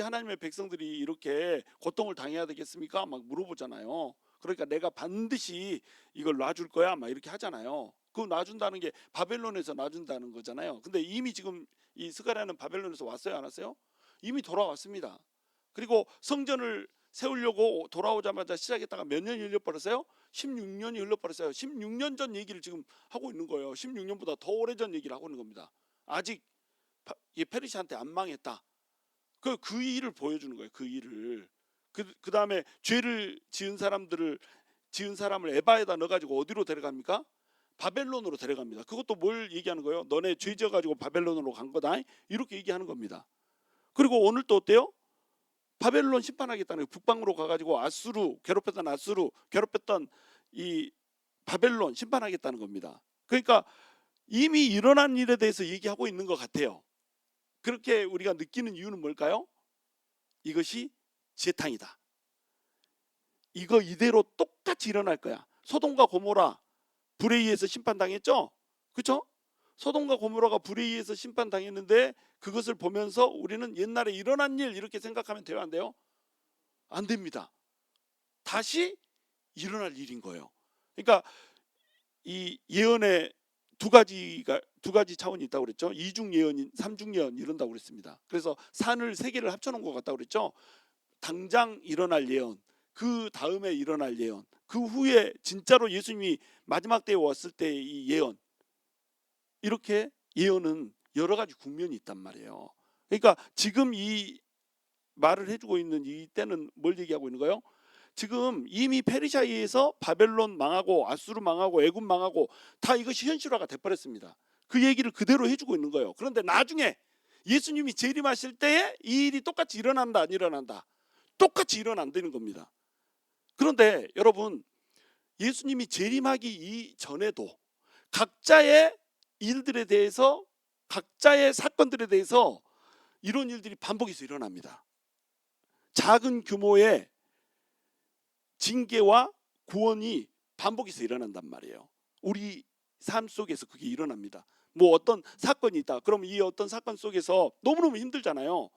하나님의 백성들이 이렇게 고통을 당해야 되겠습니까? 막 물어보잖아요. 그러니까 내가 반드시 이걸 놔줄 거야 막 이렇게 하잖아요. 그 놔준다는 게 바벨론에서 놔준다는 거잖아요. 근데 이미 지금 이 스가랴는 바벨론에서 왔어요, 안 왔어요? 이미 돌아왔습니다. 그리고 성전을 세우려고 돌아오자마자 시작했다가 몇 년이 흘려버렸어요? 16년이 흘려버렸어요. 16년 전 얘기를 지금 하고 있는 거예요. 16년보다 더 오래전 얘기를 하고 있는 겁니다. 아직 페르시아한테 안 망했다. 그 일을 보여주는 거예요. 그 일을. 그 다음에 죄를 지은 사람을 에바에다 넣어가지고 어디로 데려갑니까? 바벨론으로 데려갑니다. 그것도 뭘 얘기하는 거예요? 너네 죄 지어가지고 바벨론으로 간 거다. 이렇게 얘기하는 겁니다. 그리고 오늘 또 어때요? 바벨론 심판하겠다는 거예요. 북방으로 가가지고 괴롭혔던 이 바벨론 심판하겠다는 겁니다. 그러니까 이미 일어난 일에 대해서 얘기하고 있는 것 같아요. 그렇게 우리가 느끼는 이유는 뭘까요? 이것이 재탕이다. 이거 이대로 똑같이 일어날 거야. 소돔과 고모라 불에 의해서 심판당했죠? 그렇죠? 소돔과 고모라가 불에 의해서 심판당했는데 그것을 보면서 우리는 옛날에 일어난 일 이렇게 생각하면 돼요, 안 돼요? 안 됩니다. 다시 일어날 일인 거예요. 그러니까 이 예언의 두 가지 차원이 있다고 그랬죠. 이중 예언, 삼중 예언 이런다고 그랬습니다. 그래서 산을 세 개를 합쳐놓은 것 같다고 그랬죠. 당장 일어날 예언, 그 다음에 일어날 예언, 그 후에 진짜로 예수님이 마지막 때에 왔을 때 이 예언, 이렇게 예언은 여러 가지 국면이 있단 말이에요. 그러니까 지금 이 말을 해주고 있는 이 때는 뭘 얘기하고 있는 거예요? 지금 이미 페르시아에 의해서 바벨론 망하고 아수르 망하고 애굽 망하고 다 이것이 현실화가 돼버렸습니다. 그 얘기를 그대로 해주고 있는 거예요. 그런데 나중에 예수님이 재림하실 때에 이 일이 똑같이 일어난다 안 일어난다? 똑같이 일어난다는 겁니다. 그런데 여러분, 예수님이 재림하기 이전에도 각자의 일들에 대해서, 각자의 사건들에 대해서 이런 일들이 반복해서 일어납니다. 작은 규모의 징계와 구원이 반복해서 일어난단 말이에요. 우리 삶 속에서 그게 일어납니다. 뭐 어떤 사건이 있다. 그럼 이 어떤 사건 속에서 너무너무 힘들잖아요.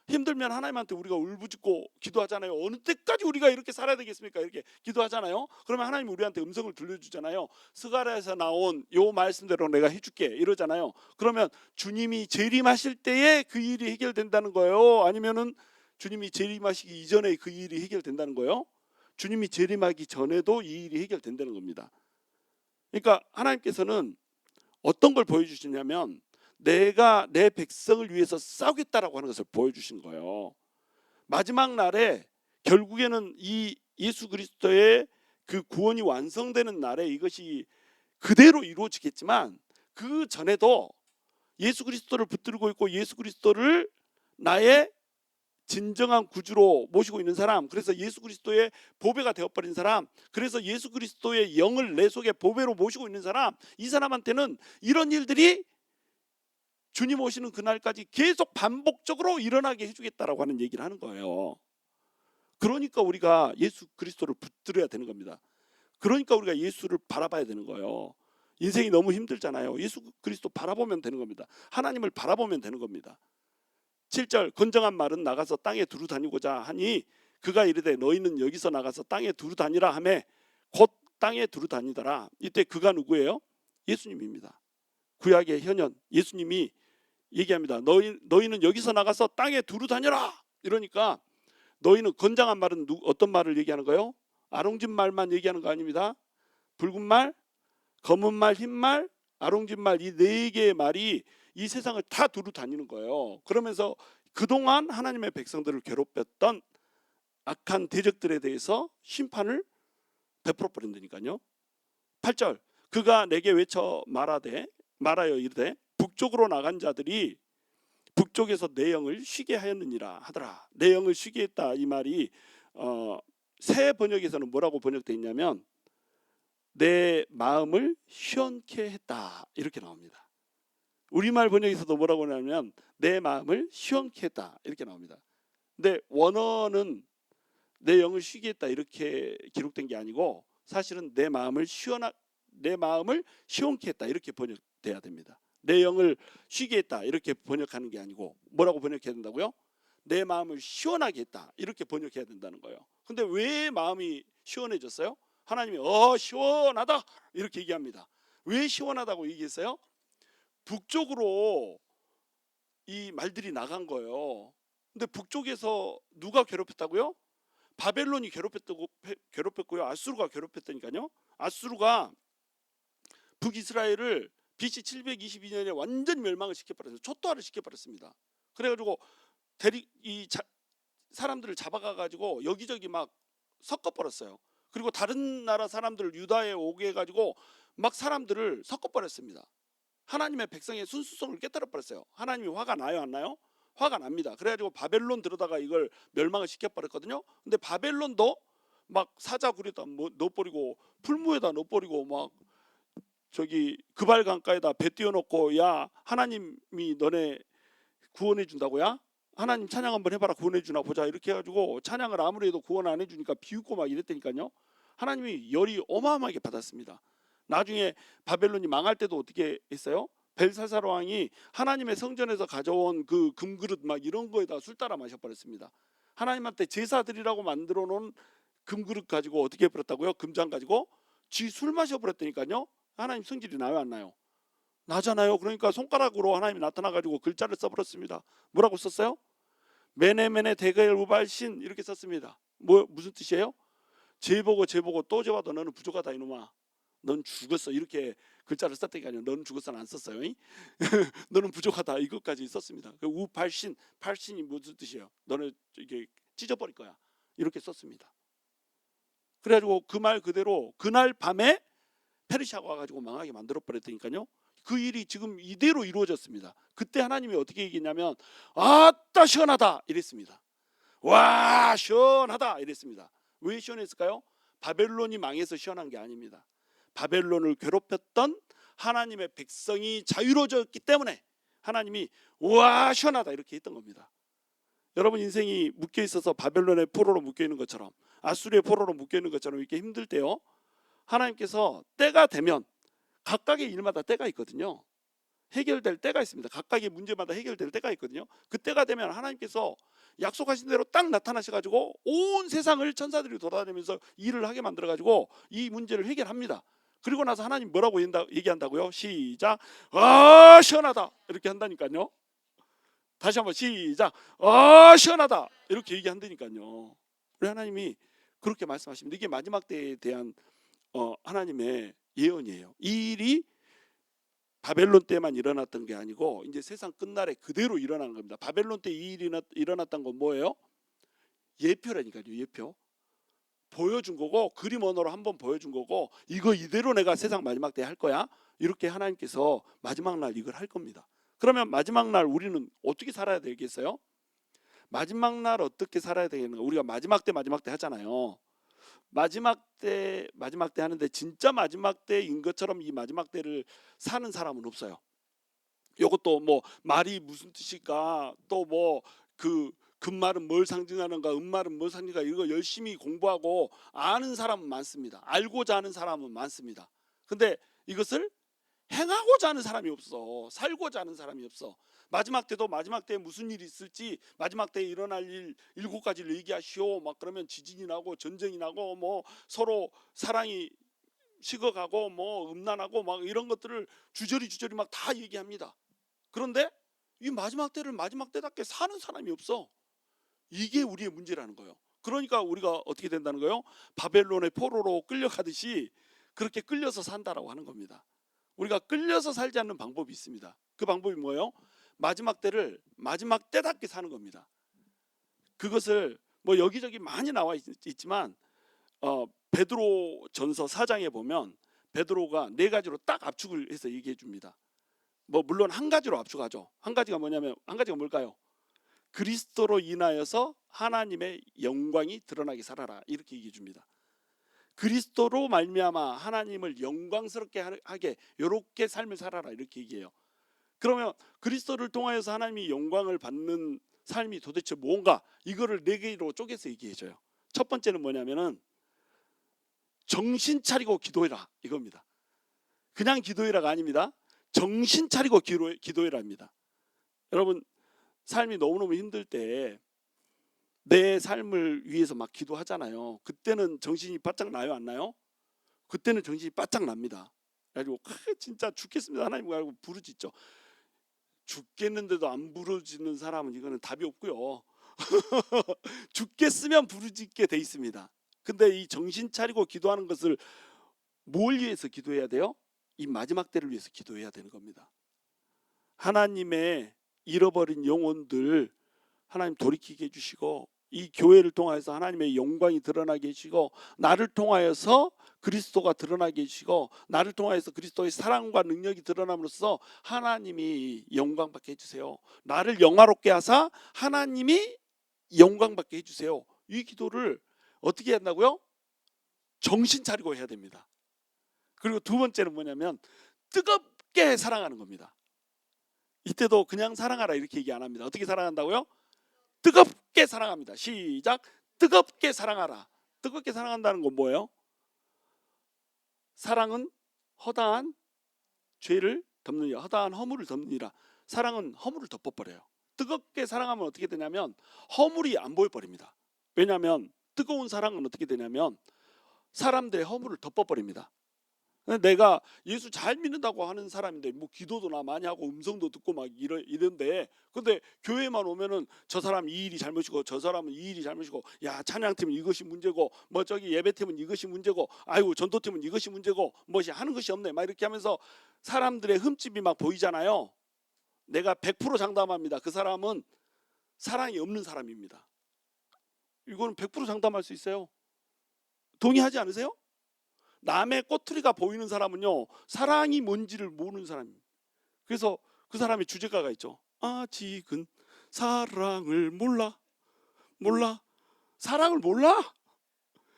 힘들면 하나님한테 우리가 울부짖고 기도하잖아요. 어느 때까지 우리가 이렇게 살아야 되겠습니까? 이렇게 기도하잖아요. 그러면 하나님이 우리한테 음성을 들려주잖아요. 스가랴에서 나온 요 말씀대로 내가 해줄게 이러잖아요. 그러면 주님이 재림하실 때에 그 일이 해결된다는 거예요? 아니면은 주님이 재림하시기 이전에 그 일이 해결된다는 거예요? 주님이 재림하기 전에도 이 일이 해결된다는 겁니다. 그러니까 하나님께서는 어떤 걸 보여주시냐면 내가 내 백성을 위해서 싸우겠다라고 하는 것을 보여주신 거예요. 마지막 날에 결국에는 이 예수 그리스도의 그 구원이 완성되는 날에 이것이 그대로 이루어지겠지만 그 전에도 예수 그리스도를 붙들고 있고 예수 그리스도를 나의 진정한 구주로 모시고 있는 사람, 그래서 예수 그리스도의 보배가 되어버린 사람, 그래서 예수 그리스도의 영을 내 속에 보배로 모시고 있는 사람, 이 사람한테는 이런 일들이 주님 오시는 그날까지 계속 반복적으로 일어나게 해주겠다라고 하는 얘기를 하는 거예요. 그러니까 우리가 예수 그리스도를 붙들어야 되는 겁니다. 그러니까 우리가 예수를 바라봐야 되는 거예요. 인생이 너무 힘들잖아요. 예수 그리스도 바라보면 되는 겁니다. 하나님을 바라보면 되는 겁니다. 7절 건정한 말은 나가서 땅에 두루 다니고자 하니 그가 이르되 너희는 여기서 나가서 땅에 두루 다니라 하매 곧 땅에 두루 다니더라. 이때 그가 누구예요? 예수님입니다. 구약의 현현 예수님이 얘기합니다. 너희는 여기서 나가서 땅에 두루 다녀라. 이러니까 너희는 건장한 말은 어떤 말을 얘기하는 거예요? 아롱진 말만 얘기하는 거 아닙니다. 붉은 말, 검은 말, 흰 말, 아롱진 말, 이 네 개의 말이 이 세상을 다 두루 다니는 거예요. 그러면서 그동안 하나님의 백성들을 괴롭혔던 악한 대적들에 대해서 심판을 베풀어 버린다니까요. 8절 그가 내게 외쳐 말하여 이르되 북쪽으로 나간 자들이 북쪽에서 내 영을 쉬게 하였느니라 하더라. 내 영을 쉬게 했다 이 말이 새 번역에서는 뭐라고 번역되어 있냐면 내 마음을 시원케 했다 이렇게 나옵니다. 우리말 번역에서도 뭐라고 하냐면 내 마음을 시원케 했다 이렇게 나옵니다. 근데 원어는 내 영을 쉬게 했다 이렇게 기록된 게 아니고 사실은 내 마음을 시원케 했다 이렇게 번역돼야 됩니다. 내 영을 쉬게 했다 이렇게 번역하는 게 아니고 뭐라고 번역해야 된다고요? 내 마음을 시원하게 했다 이렇게 번역해야 된다는 거예요. 근데 왜 마음이 시원해졌어요? 하나님이 시원하다 이렇게 얘기합니다. 왜 시원하다고 얘기했어요? 북쪽으로 이 말들이 나간 거예요. 근데 북쪽에서 누가 괴롭혔다고요? 바벨론이 괴롭혔고요. 아수르가 괴롭혔다니까요. 아수르가 북이스라엘을 BC 722년에 완전히 멸망을 시켜버렸어요. 초토화를 시켜버렸습니다. 그래가지고 사람들을 잡아가가지고 여기저기 막 섞어버렸어요. 그리고 다른 나라 사람들을 유다에 오게 해가지고 막 사람들을 섞어버렸습니다. 하나님의 백성의 순수성을 깨뜨려버렸어요. 하나님이 화가 나요 안 나요? 화가 납니다. 그래가지고 바벨론 들어다가 이걸 멸망을 시켜버렸거든요. 근데 바벨론도 막 사자굴에다 넣어버리고 풀무에다 넣어버리고 막 저기 그발 강가에다 배 띄워놓고 야 하나님이 너네 구원해 준다고야? 하나님 찬양 한번 해봐라 구원해 주나 보자 이렇게 해가지고 찬양을 아무리 해도 구원 안 해주니까 비웃고 막 이랬다니까요. 하나님이 열이 어마어마하게 받았습니다. 나중에 바벨론이 망할 때도 어떻게 했어요? 벨사살 왕이 하나님의 성전에서 가져온 그 금그릇 막 이런 거에다 술 따라 마셔버렸습니다. 하나님한테 제사 드리라고 만들어 놓은 금그릇 가지고 어떻게 해버렸다고요? 금잔 가지고 쥐 술 마셔버렸다니까요. 하나님 성질이 나요 안 나요? 나잖아요. 그러니까 손가락으로 하나님이 나타나가지고 글자를 써버렸습니다. 뭐라고 썼어요? 메네메네 데겔 우발신 이렇게 썼습니다. 무슨 뜻이에요? 죄보고 또 죄봐도 너는 부족하다 이놈아. 넌 죽었어 이렇게 글자를 썼다니까요. 너는 죽었어는 안 썼어요. 너는 부족하다 이것까지 썼습니다. 그 우팔신, 팔신이 무슨 뜻이에요? 너는 이게 찢어버릴 거야 이렇게 썼습니다. 그래가지고 그 말 그대로 그날 밤에 페르시아가 와가지고 망하게 만들어 버렸다니까요. 그 일이 지금 이대로 이루어졌습니다. 그때 하나님이 어떻게 얘기했냐면 아따 시원하다 이랬습니다. 와 시원하다 이랬습니다. 왜 시원했을까요? 바벨론이 망해서 시원한 게 아닙니다. 바벨론을 괴롭혔던 하나님의 백성이 자유로워졌기 때문에 하나님이 와 시원하다 이렇게 했던 겁니다. 여러분 인생이 묶여 있어서 바벨론의 포로로 묶여 있는 것처럼 아수리의 포로로 묶여 있는 것처럼 이렇게 힘들 때요, 하나님께서 때가 되면 각각의 일마다 때가 있거든요. 해결될 때가 있습니다. 각각의 문제마다 해결될 때가 있거든요. 그 때가 되면 하나님께서 약속하신 대로 딱 나타나셔가지고 온 세상을 천사들이 돌아다니면서 일을 하게 만들어가지고 이 문제를 해결합니다. 그리고 나서 하나님 뭐라고 얘기한다고요? 시작. 아 시원하다 이렇게 한다니까요. 다시 한번 시작. 아 시원하다 이렇게 얘기한다니까요. 우리 하나님이 그렇게 말씀하십니다. 이게 마지막 때에 대한 하나님의 예언이에요. 이 일이 바벨론 때만 일어났던 게 아니고 이제 세상 끝날에 그대로 일어나는 겁니다. 바벨론 때 이 일이 일어났던 건 뭐예요? 예표라니까요. 예표. 보여준 거고, 그림 언어로 한번 보여준 거고, 이거 이대로 내가 세상 마지막 때 할 거야 이렇게 하나님께서 마지막 날 이걸 할 겁니다. 그러면 마지막 날 우리는 어떻게 살아야 되겠어요? 마지막 날 어떻게 살아야 되겠는가? 우리가 마지막 때 하잖아요. 마지막 때 하는데 진짜 마지막 때인 것처럼 이 마지막 때를 사는 사람은 없어요. 이것도 뭐 말이 무슨 뜻일까, 또 뭐 그 금말은 뭘 상징하는가, 음말은 뭘 상징하는가, 이거 열심히 공부하고 아는 사람은 많습니다. 알고자 하는 사람은 많습니다. 근데 이것을 행하고자 하는 사람이 없어. 살고자 하는 사람이 없어. 마지막 때도 마지막 때에 무슨 일이 있을지, 마지막 때에 일어날 일 7가지를 얘기하시오 막 그러면 지진이 나고 전쟁이 나고 뭐 서로 사랑이 식어가고 뭐 음란하고 막 이런 것들을 주저리 막 다 얘기합니다. 그런데 이 마지막 때를 마지막 때답게 사는 사람이 없어. 이게 우리의 문제라는 거예요. 그러니까 우리가 어떻게 된다는 거예요? 바벨론의 포로로 끌려가듯이 그렇게 끌려서 산다라고 하는 겁니다. 우리가 끌려서 살지 않는 방법이 있습니다. 그 방법이 뭐예요? 마지막 때를 마지막 때답게 사는 겁니다. 그것을 뭐 여기저기 많이 나와 있지만 베드로 전서 4장에 보면 베드로가 4가지로 딱 압축을 해서 얘기해 줍니다. 뭐 물론 한 가지로 압축하죠. 한 가지가 뭐냐면, 한 가지가 뭘까요? 그리스도로 인하여서 하나님의 영광이 드러나게 살아라 이렇게 얘기해 줍니다. 그리스도로 말미암아 하나님을 영광스럽게 하게 이렇게 삶을 살아라 이렇게 얘기해요. 그러면 그리스도를 통하여서 하나님이 영광을 받는 삶이 도대체 뭔가, 이거를 4개로 쪼개서 얘기해줘요. 첫 번째는 뭐냐면은 정신 차리고 기도해라 이겁니다. 그냥 기도해라가 아닙니다. 정신 차리고 기도해라입니다. 여러분 삶이 너무너무 힘들 때 내 삶을 위해서 막 기도하잖아요. 그때는 정신이 바짝 나요, 안 나요? 그때는 정신이 바짝 납니다. 그래가지고 진짜 죽겠습니다 하나님 알고 부르짖죠. 죽겠는데도 안 부르짖는 사람은 이거는 답이 없고요. 죽겠으면 부르짖게 돼 있습니다. 근데 이 정신 차리고 기도하는 것을 뭘 위해서 기도해야 돼요? 이 마지막 때를 위해서 기도해야 되는 겁니다. 하나님의 잃어버린 영혼들 하나님 돌이키게 해주시고, 이 교회를 통해서 하나님의 영광이 드러나게 해주시고, 나를 통하여서 그리스도가 드러나게 해주시고, 나를 통하여서 그리스도의 사랑과 능력이 드러남으로써 하나님이 영광받게 해주세요. 나를 영화롭게 하사 하나님이 영광받게 해주세요. 이 기도를 어떻게 한다고요? 정신 차리고 해야 됩니다. 그리고 두 번째는 뭐냐면 뜨겁게 사랑하는 겁니다. 이때도 그냥 사랑하라 이렇게 얘기 안 합니다. 어떻게 사랑한다고요? 뜨겁게 사랑합니다. 시작. 뜨겁게 사랑하라. 뜨겁게 사랑한다는 건 뭐예요? 사랑은 허다한 죄를 덮느니라, 허다한 허물을 덮느니라. 사랑은 허물을 덮어버려요. 뜨겁게 사랑하면 어떻게 되냐면 허물이 안 보여버립니다. 왜냐하면 뜨거운 사랑은 어떻게 되냐면 사람들의 허물을 덮어버립니다. 내가 예수 잘 믿는다고 하는 사람인데 뭐 기도도 나 많이 하고 음성도 듣고 막 이런데, 근데 교회만 오면은 저 사람 이 일이 잘못이고 저 사람은 이 일이 잘못이고, 야 찬양팀은 이것이 문제고 뭐 저기 예배팀은 이것이 문제고 아이고 전도팀은 이것이 문제고 뭐시 하는 것이 없네 막 이렇게 하면서 사람들의 흠집이 막 보이잖아요. 내가 100% 장담합니다. 그 사람은 사랑이 없는 사람입니다. 이거는 100% 장담할 수 있어요. 동의하지 않으세요? 남의 꼬투리가 보이는 사람은요, 사랑이 뭔지를 모르는 사람입니다. 그래서 그 사람의 주제가가 있죠. 아직은 사랑을 몰라. 사랑을 몰라.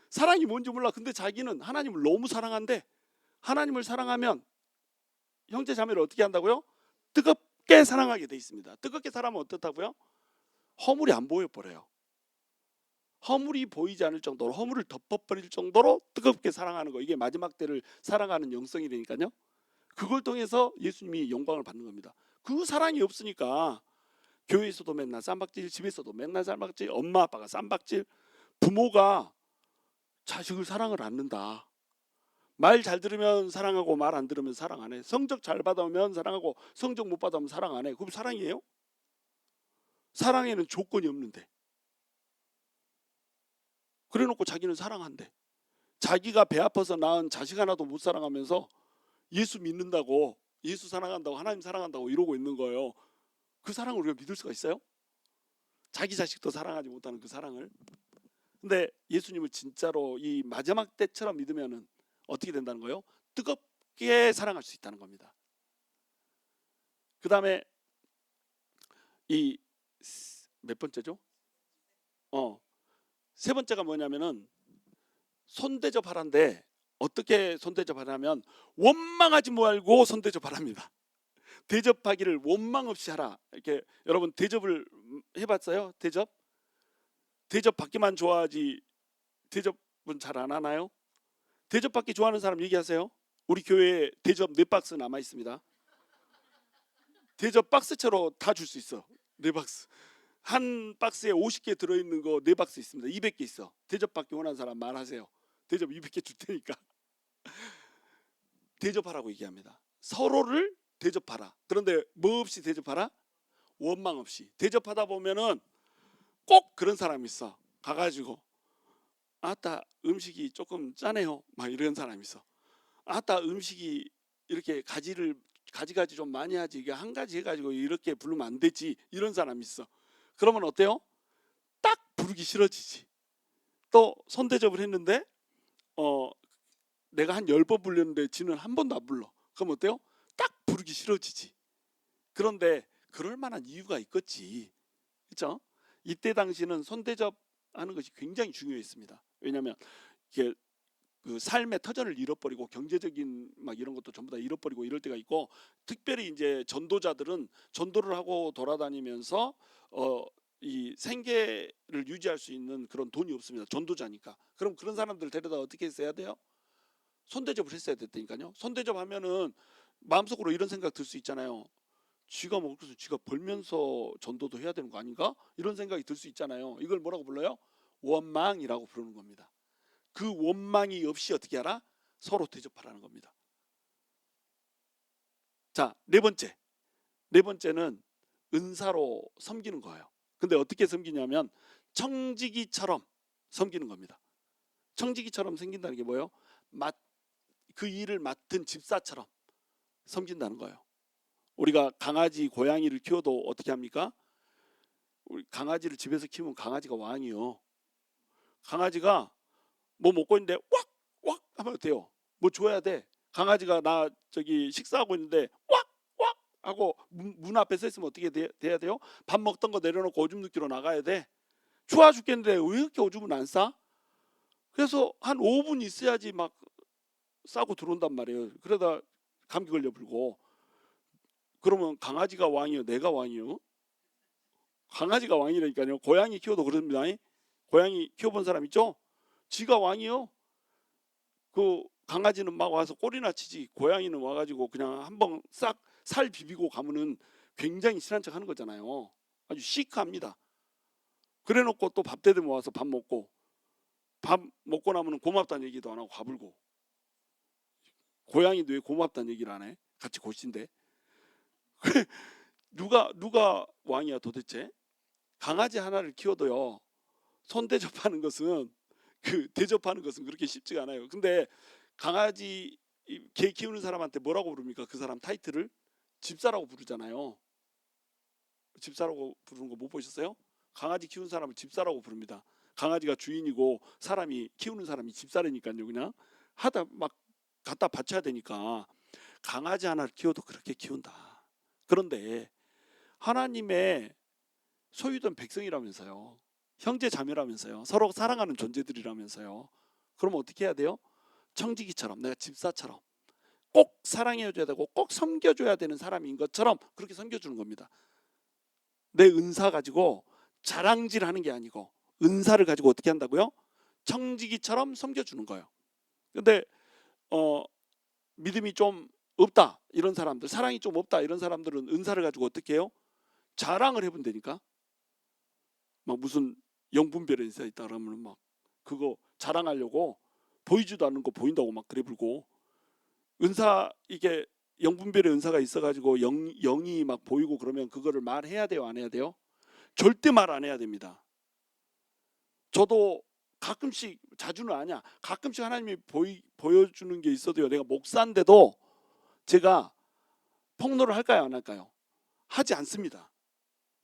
사랑이 뭔지 몰라. 근데 자기는 하나님을 너무 사랑한데, 하나님을 사랑하면 형제 자매를 어떻게 한다고요? 뜨겁게 사랑하게 돼 있습니다. 뜨겁게 사랑하면 어떻다고요? 허물이 안 보여버려요. 허물이 보이지 않을 정도로, 허물을 덮어버릴 정도로 뜨겁게 사랑하는 거, 이게 마지막 때를 살아가는 영성이라니까요. 그걸 통해서 예수님이 영광을 받는 겁니다. 그 사랑이 없으니까 교회에서도 맨날 쌈박질, 집에서도 맨날 쌈박질, 엄마 아빠가 쌈박질, 부모가 자식을 사랑을 않는다. 말 잘 들으면 사랑하고 말 안 들으면 사랑 안 해. 성적 잘 받아오면 사랑하고 성적 못 받아오면 사랑 안 해. 그럼 사랑이에요? 사랑에는 조건이 없는데. 그래놓고 자기는 사랑한대. 자기가 배 아파서 낳은 자식 하나도 못 사랑하면서 예수 믿는다고, 예수 사랑한다고, 하나님 사랑한다고 이러고 있는 거예요. 그 사랑을 우리가 믿을 수가 있어요? 자기 자식도 사랑하지 못하는 그 사랑을. 근데 예수님을 진짜로 이 마지막 때처럼 믿으면은 어떻게 된다는 거예요? 뜨겁게 사랑할 수 있다는 겁니다. 그 다음에 이 몇 번째죠? 세 번째가 뭐냐면은 손대접하란데, 어떻게 손대접하냐면 원망하지 말고 손대접하랍니다. 대접하기를 원망 없이 하라. 이렇게 여러분 대접을 해봤어요? 대접 받기만 좋아하지 대접은 잘 안 하나요? 대접 받기 좋아하는 사람 얘기하세요. 우리 교회에 대접 4박스 남아 있습니다. 대접 박스채로 다 줄 수 있어. 4박스. 한 박스에 50개 들어있는 거 4박스 있습니다. 200개 있어. 대접 받기 원하는 사람 말하세요. 대접 200개 줄 테니까. 대접하라고 얘기합니다. 서로를 대접하라. 그런데 뭐 없이 대접하라? 원망 없이. 대접하다 보면은 꼭 그런 사람이 있어. 가가지고 아따 음식이 조금 짜네요. 막 이런 사람이 있어. 아따 음식이 이렇게 가지 좀 많이 하지, 이게 한 가지 해가지고 이렇게 부르면 안 되지, 이런 사람이 있어. 그러면 어때요? 딱 부르기 싫어지지. 또 손대접을 했는데 내가 한 10번 불렸는데 지는 한 번도 안 불러. 그럼 어때요? 딱 부르기 싫어지지. 그런데 그럴 만한 이유가 있겠지. 그렇죠? 이때 당시는 손대접하는 것이 굉장히 중요했습니다. 왜냐하면 이게 그 삶의 터전을 잃어버리고 경제적인 막 이런 것도 전부 다 잃어버리고 이럴 때가 있고, 특별히 이제 전도자들은 전도를 하고 돌아다니면서 이 생계를 유지할 수 있는 그런 돈이 없습니다. 전도자니까. 그럼 그런 사람들 데려다 어떻게 했어야 돼요? 손대접을 했어야 됐다니까요. 손대접하면은 마음속으로 이런 생각 들 수 있잖아요. 쥐가 뭐 그래서 쥐가 벌면서 전도도 해야 되는 거 아닌가? 이런 생각이 들 수 있잖아요. 이걸 뭐라고 불러요? 원망이라고 부르는 겁니다. 그 원망이 없이 어떻게 하라? 서로 대접하라는 겁니다. 자, 네 번째는 은사로 섬기는 거예요. 근데 어떻게 섬기냐면 청지기처럼 섬기는 겁니다. 청지기처럼 섬긴다는 게 뭐예요? 그 일을 맡은 집사처럼 섬긴다는 거예요. 우리가 강아지, 고양이를 키워도 어떻게 합니까? 우리 강아지를 집에서 키우면 강아지가 왕이요. 강아지가 뭐 먹고 있는데 왁왁 하면 어때요? 뭐 줘야 돼. 강아지가 나 저기 식사하고 있는데 왁왁 하고 문 앞에 서 있으면 어떻게 돼야 돼요? 밥 먹던 거 내려놓고 오줌 넣기로 나가야 돼. 추워 죽겠는데 왜 이렇게 오줌은 안 싸? 그래서 한 5분 있어야지 막 싸고 들어온단 말이에요. 그러다 감기 걸려 불고. 그러면 강아지가 왕이요, 내가 왕이요? 강아지가 왕이라니까요. 고양이 키워도 그럽니다. 고양이 키워본 사람 있죠? 지가 왕이요. 그 강아지는 막 와서 꼬리나 치지, 고양이는 와가지고 그냥 한번 싹 살 비비고 가면은 굉장히 친한 척 하는 거잖아요. 아주 시크합니다. 그래놓고 또 밥 때되면 와서 밥 먹고 나면은 고맙다는 얘기도 안 하고 가불고. 고양이도 왜 고맙다는 얘기를 안 해? 같이 고신데. 누가 왕이야 도대체? 강아지 하나를 키워도요. 손 대접하는 것은 대접하는 것은 그렇게 쉽지가 않아요. 근데 강아지 개 키우는 사람한테 뭐라고 부릅니까? 그 사람 타이틀을 집사라고 부르잖아요. 집사라고 부르는 거 못 보셨어요? 강아지 키우는 사람을 집사라고 부릅니다. 강아지가 주인이고 사람이 키우는 사람이 집사라니까요. 그냥 하다 막 갖다 바쳐야 되니까 강아지 하나를 키워도 그렇게 키운다. 그런데 하나님의 소유된 백성이라면서요. 형제 자매라면서요. 서로 사랑하는 존재들이라면서요. 그러면 어떻게 해야 돼요? 청지기처럼 내가 집사처럼 꼭 사랑해줘야 되고 꼭 섬겨줘야 되는 사람인 것처럼 그렇게 섬겨주는 겁니다. 내 은사 가지고 자랑질하는 게 아니고 은사를 가지고 어떻게 한다고요? 청지기처럼 섬겨주는 거예요. 근데 믿음이 좀 없다 이런 사람들, 사랑이 좀 없다 이런 사람들은 은사를 가지고 어떻게 해요? 자랑을 해본다니까. 막 무슨 영분별의 은사 있다 그러면 막 그거 자랑하려고 보이지도 않는 거 보인다고 막 그래 불고, 은사 이게 영분별의 은사가 있어가지고 영이 막 보이고 그러면 그거를 말해야 돼요, 안 해야 돼요? 절대 말 안 해야 됩니다. 저도 가끔씩, 자주는 아니야, 가끔씩 하나님이 보여주는 게 있어도요. 내가 목사인데도 제가 폭로를 할까요, 안 할까요? 하지 않습니다.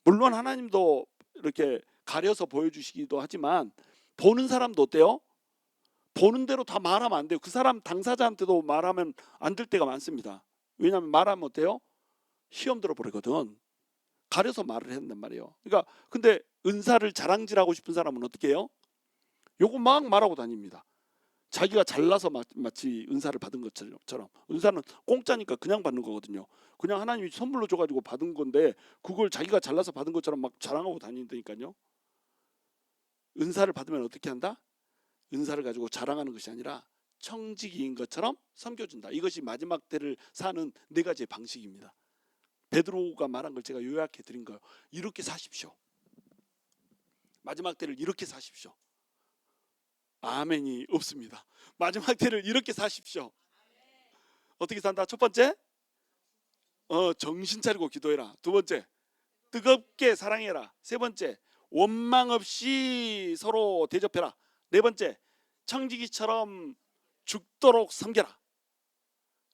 물론 하나님도 이렇게 가려서 보여주시기도 하지만 보는 사람도 어때요? 보는 대로 다 말하면 안 돼요. 그 사람 당사자한테도 말하면 안 될 때가 많습니다. 왜냐하면 말하면 어때요? 시험 들어버리거든. 가려서 말을 했단 말이에요. 그러니까 근데 은사를 자랑질하고 싶은 사람은 어떻게 해요? 요거 막 말하고 다닙니다. 자기가 잘나서 마치 은사를 받은 것처럼. 은사는 공짜니까 그냥 받는 거거든요. 그냥 하나님이 선물로 줘가지고 받은 건데 그걸 자기가 잘나서 받은 것처럼 막 자랑하고 다닌다니까요. 은사를 받으면 어떻게 한다? 은사를 가지고 자랑하는 것이 아니라 청지기인 것처럼 섬겨준다. 이것이 마지막 때를 사는 네 가지의 방식입니다. 베드로가 말한 걸 제가 요약해 드린 거예요. 이렇게 사십시오. 마지막 때를 이렇게 사십시오. 아멘이 없습니다. 마지막 때를 이렇게 사십시오. 어떻게 산다? 첫 번째, 정신 차리고 기도해라. 두 번째, 뜨겁게 사랑해라. 세 번째, 원망 없이 서로 대접해라. 네 번째, 청지기처럼 죽도록 섬겨라.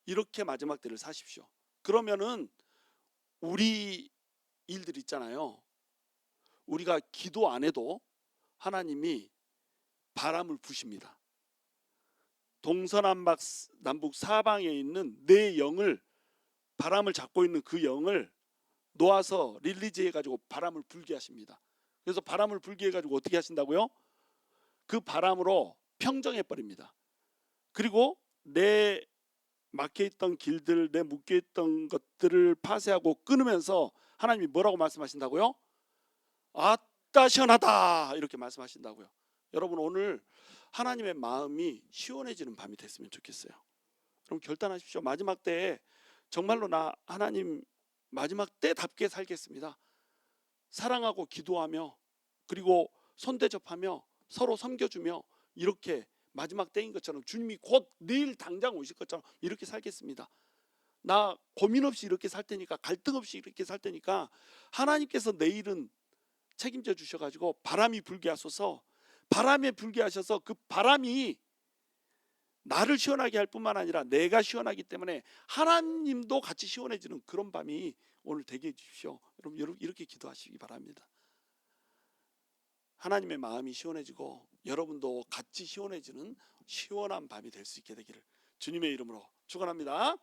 이렇게 마지막 때를 사십시오. 그러면은 우리 일들 있잖아요. 우리가 기도 안 해도 하나님이 바람을 부십니다. 동서남북 사방에 있는 내 영을, 바람을 잡고 있는 그 영을 놓아서 릴리즈 해가지고 바람을 불게 하십니다. 그래서 바람을 불게 해가지고 어떻게 하신다고요? 그 바람으로 평정해 버립니다. 그리고 내 막혀있던 길들, 내 묶여있던 것들을 파쇄하고 끊으면서 하나님이 뭐라고 말씀하신다고요? 아따 시원하다 이렇게 말씀하신다고요. 여러분 오늘 하나님의 마음이 시원해지는 밤이 됐으면 좋겠어요. 그럼 결단하십시오. 마지막 때에 정말로 나 하나님 마지막 때답게 살겠습니다. 사랑하고 기도하며 그리고 손대접하며 서로 섬겨주며 이렇게 마지막 때인 것처럼 주님이 곧 내일 당장 오실 것처럼 이렇게 살겠습니다. 나 고민 없이 이렇게 살 테니까, 갈등 없이 이렇게 살 테니까 하나님께서 내일은 책임져 주셔가지고 바람이 불게 하소서. 바람에 불게 하셔서 그 바람이 나를 시원하게 할 뿐만 아니라 내가 시원하기 때문에 하나님도 같이 시원해지는 그런 밤이 오늘 되게 해주십시오. 여러분 이렇게 기도하시기 바랍니다. 하나님의 마음이 시원해지고 여러분도 같이 시원해지는 시원한 밤이 될 수 있게 되기를 주님의 이름으로 축원합니다.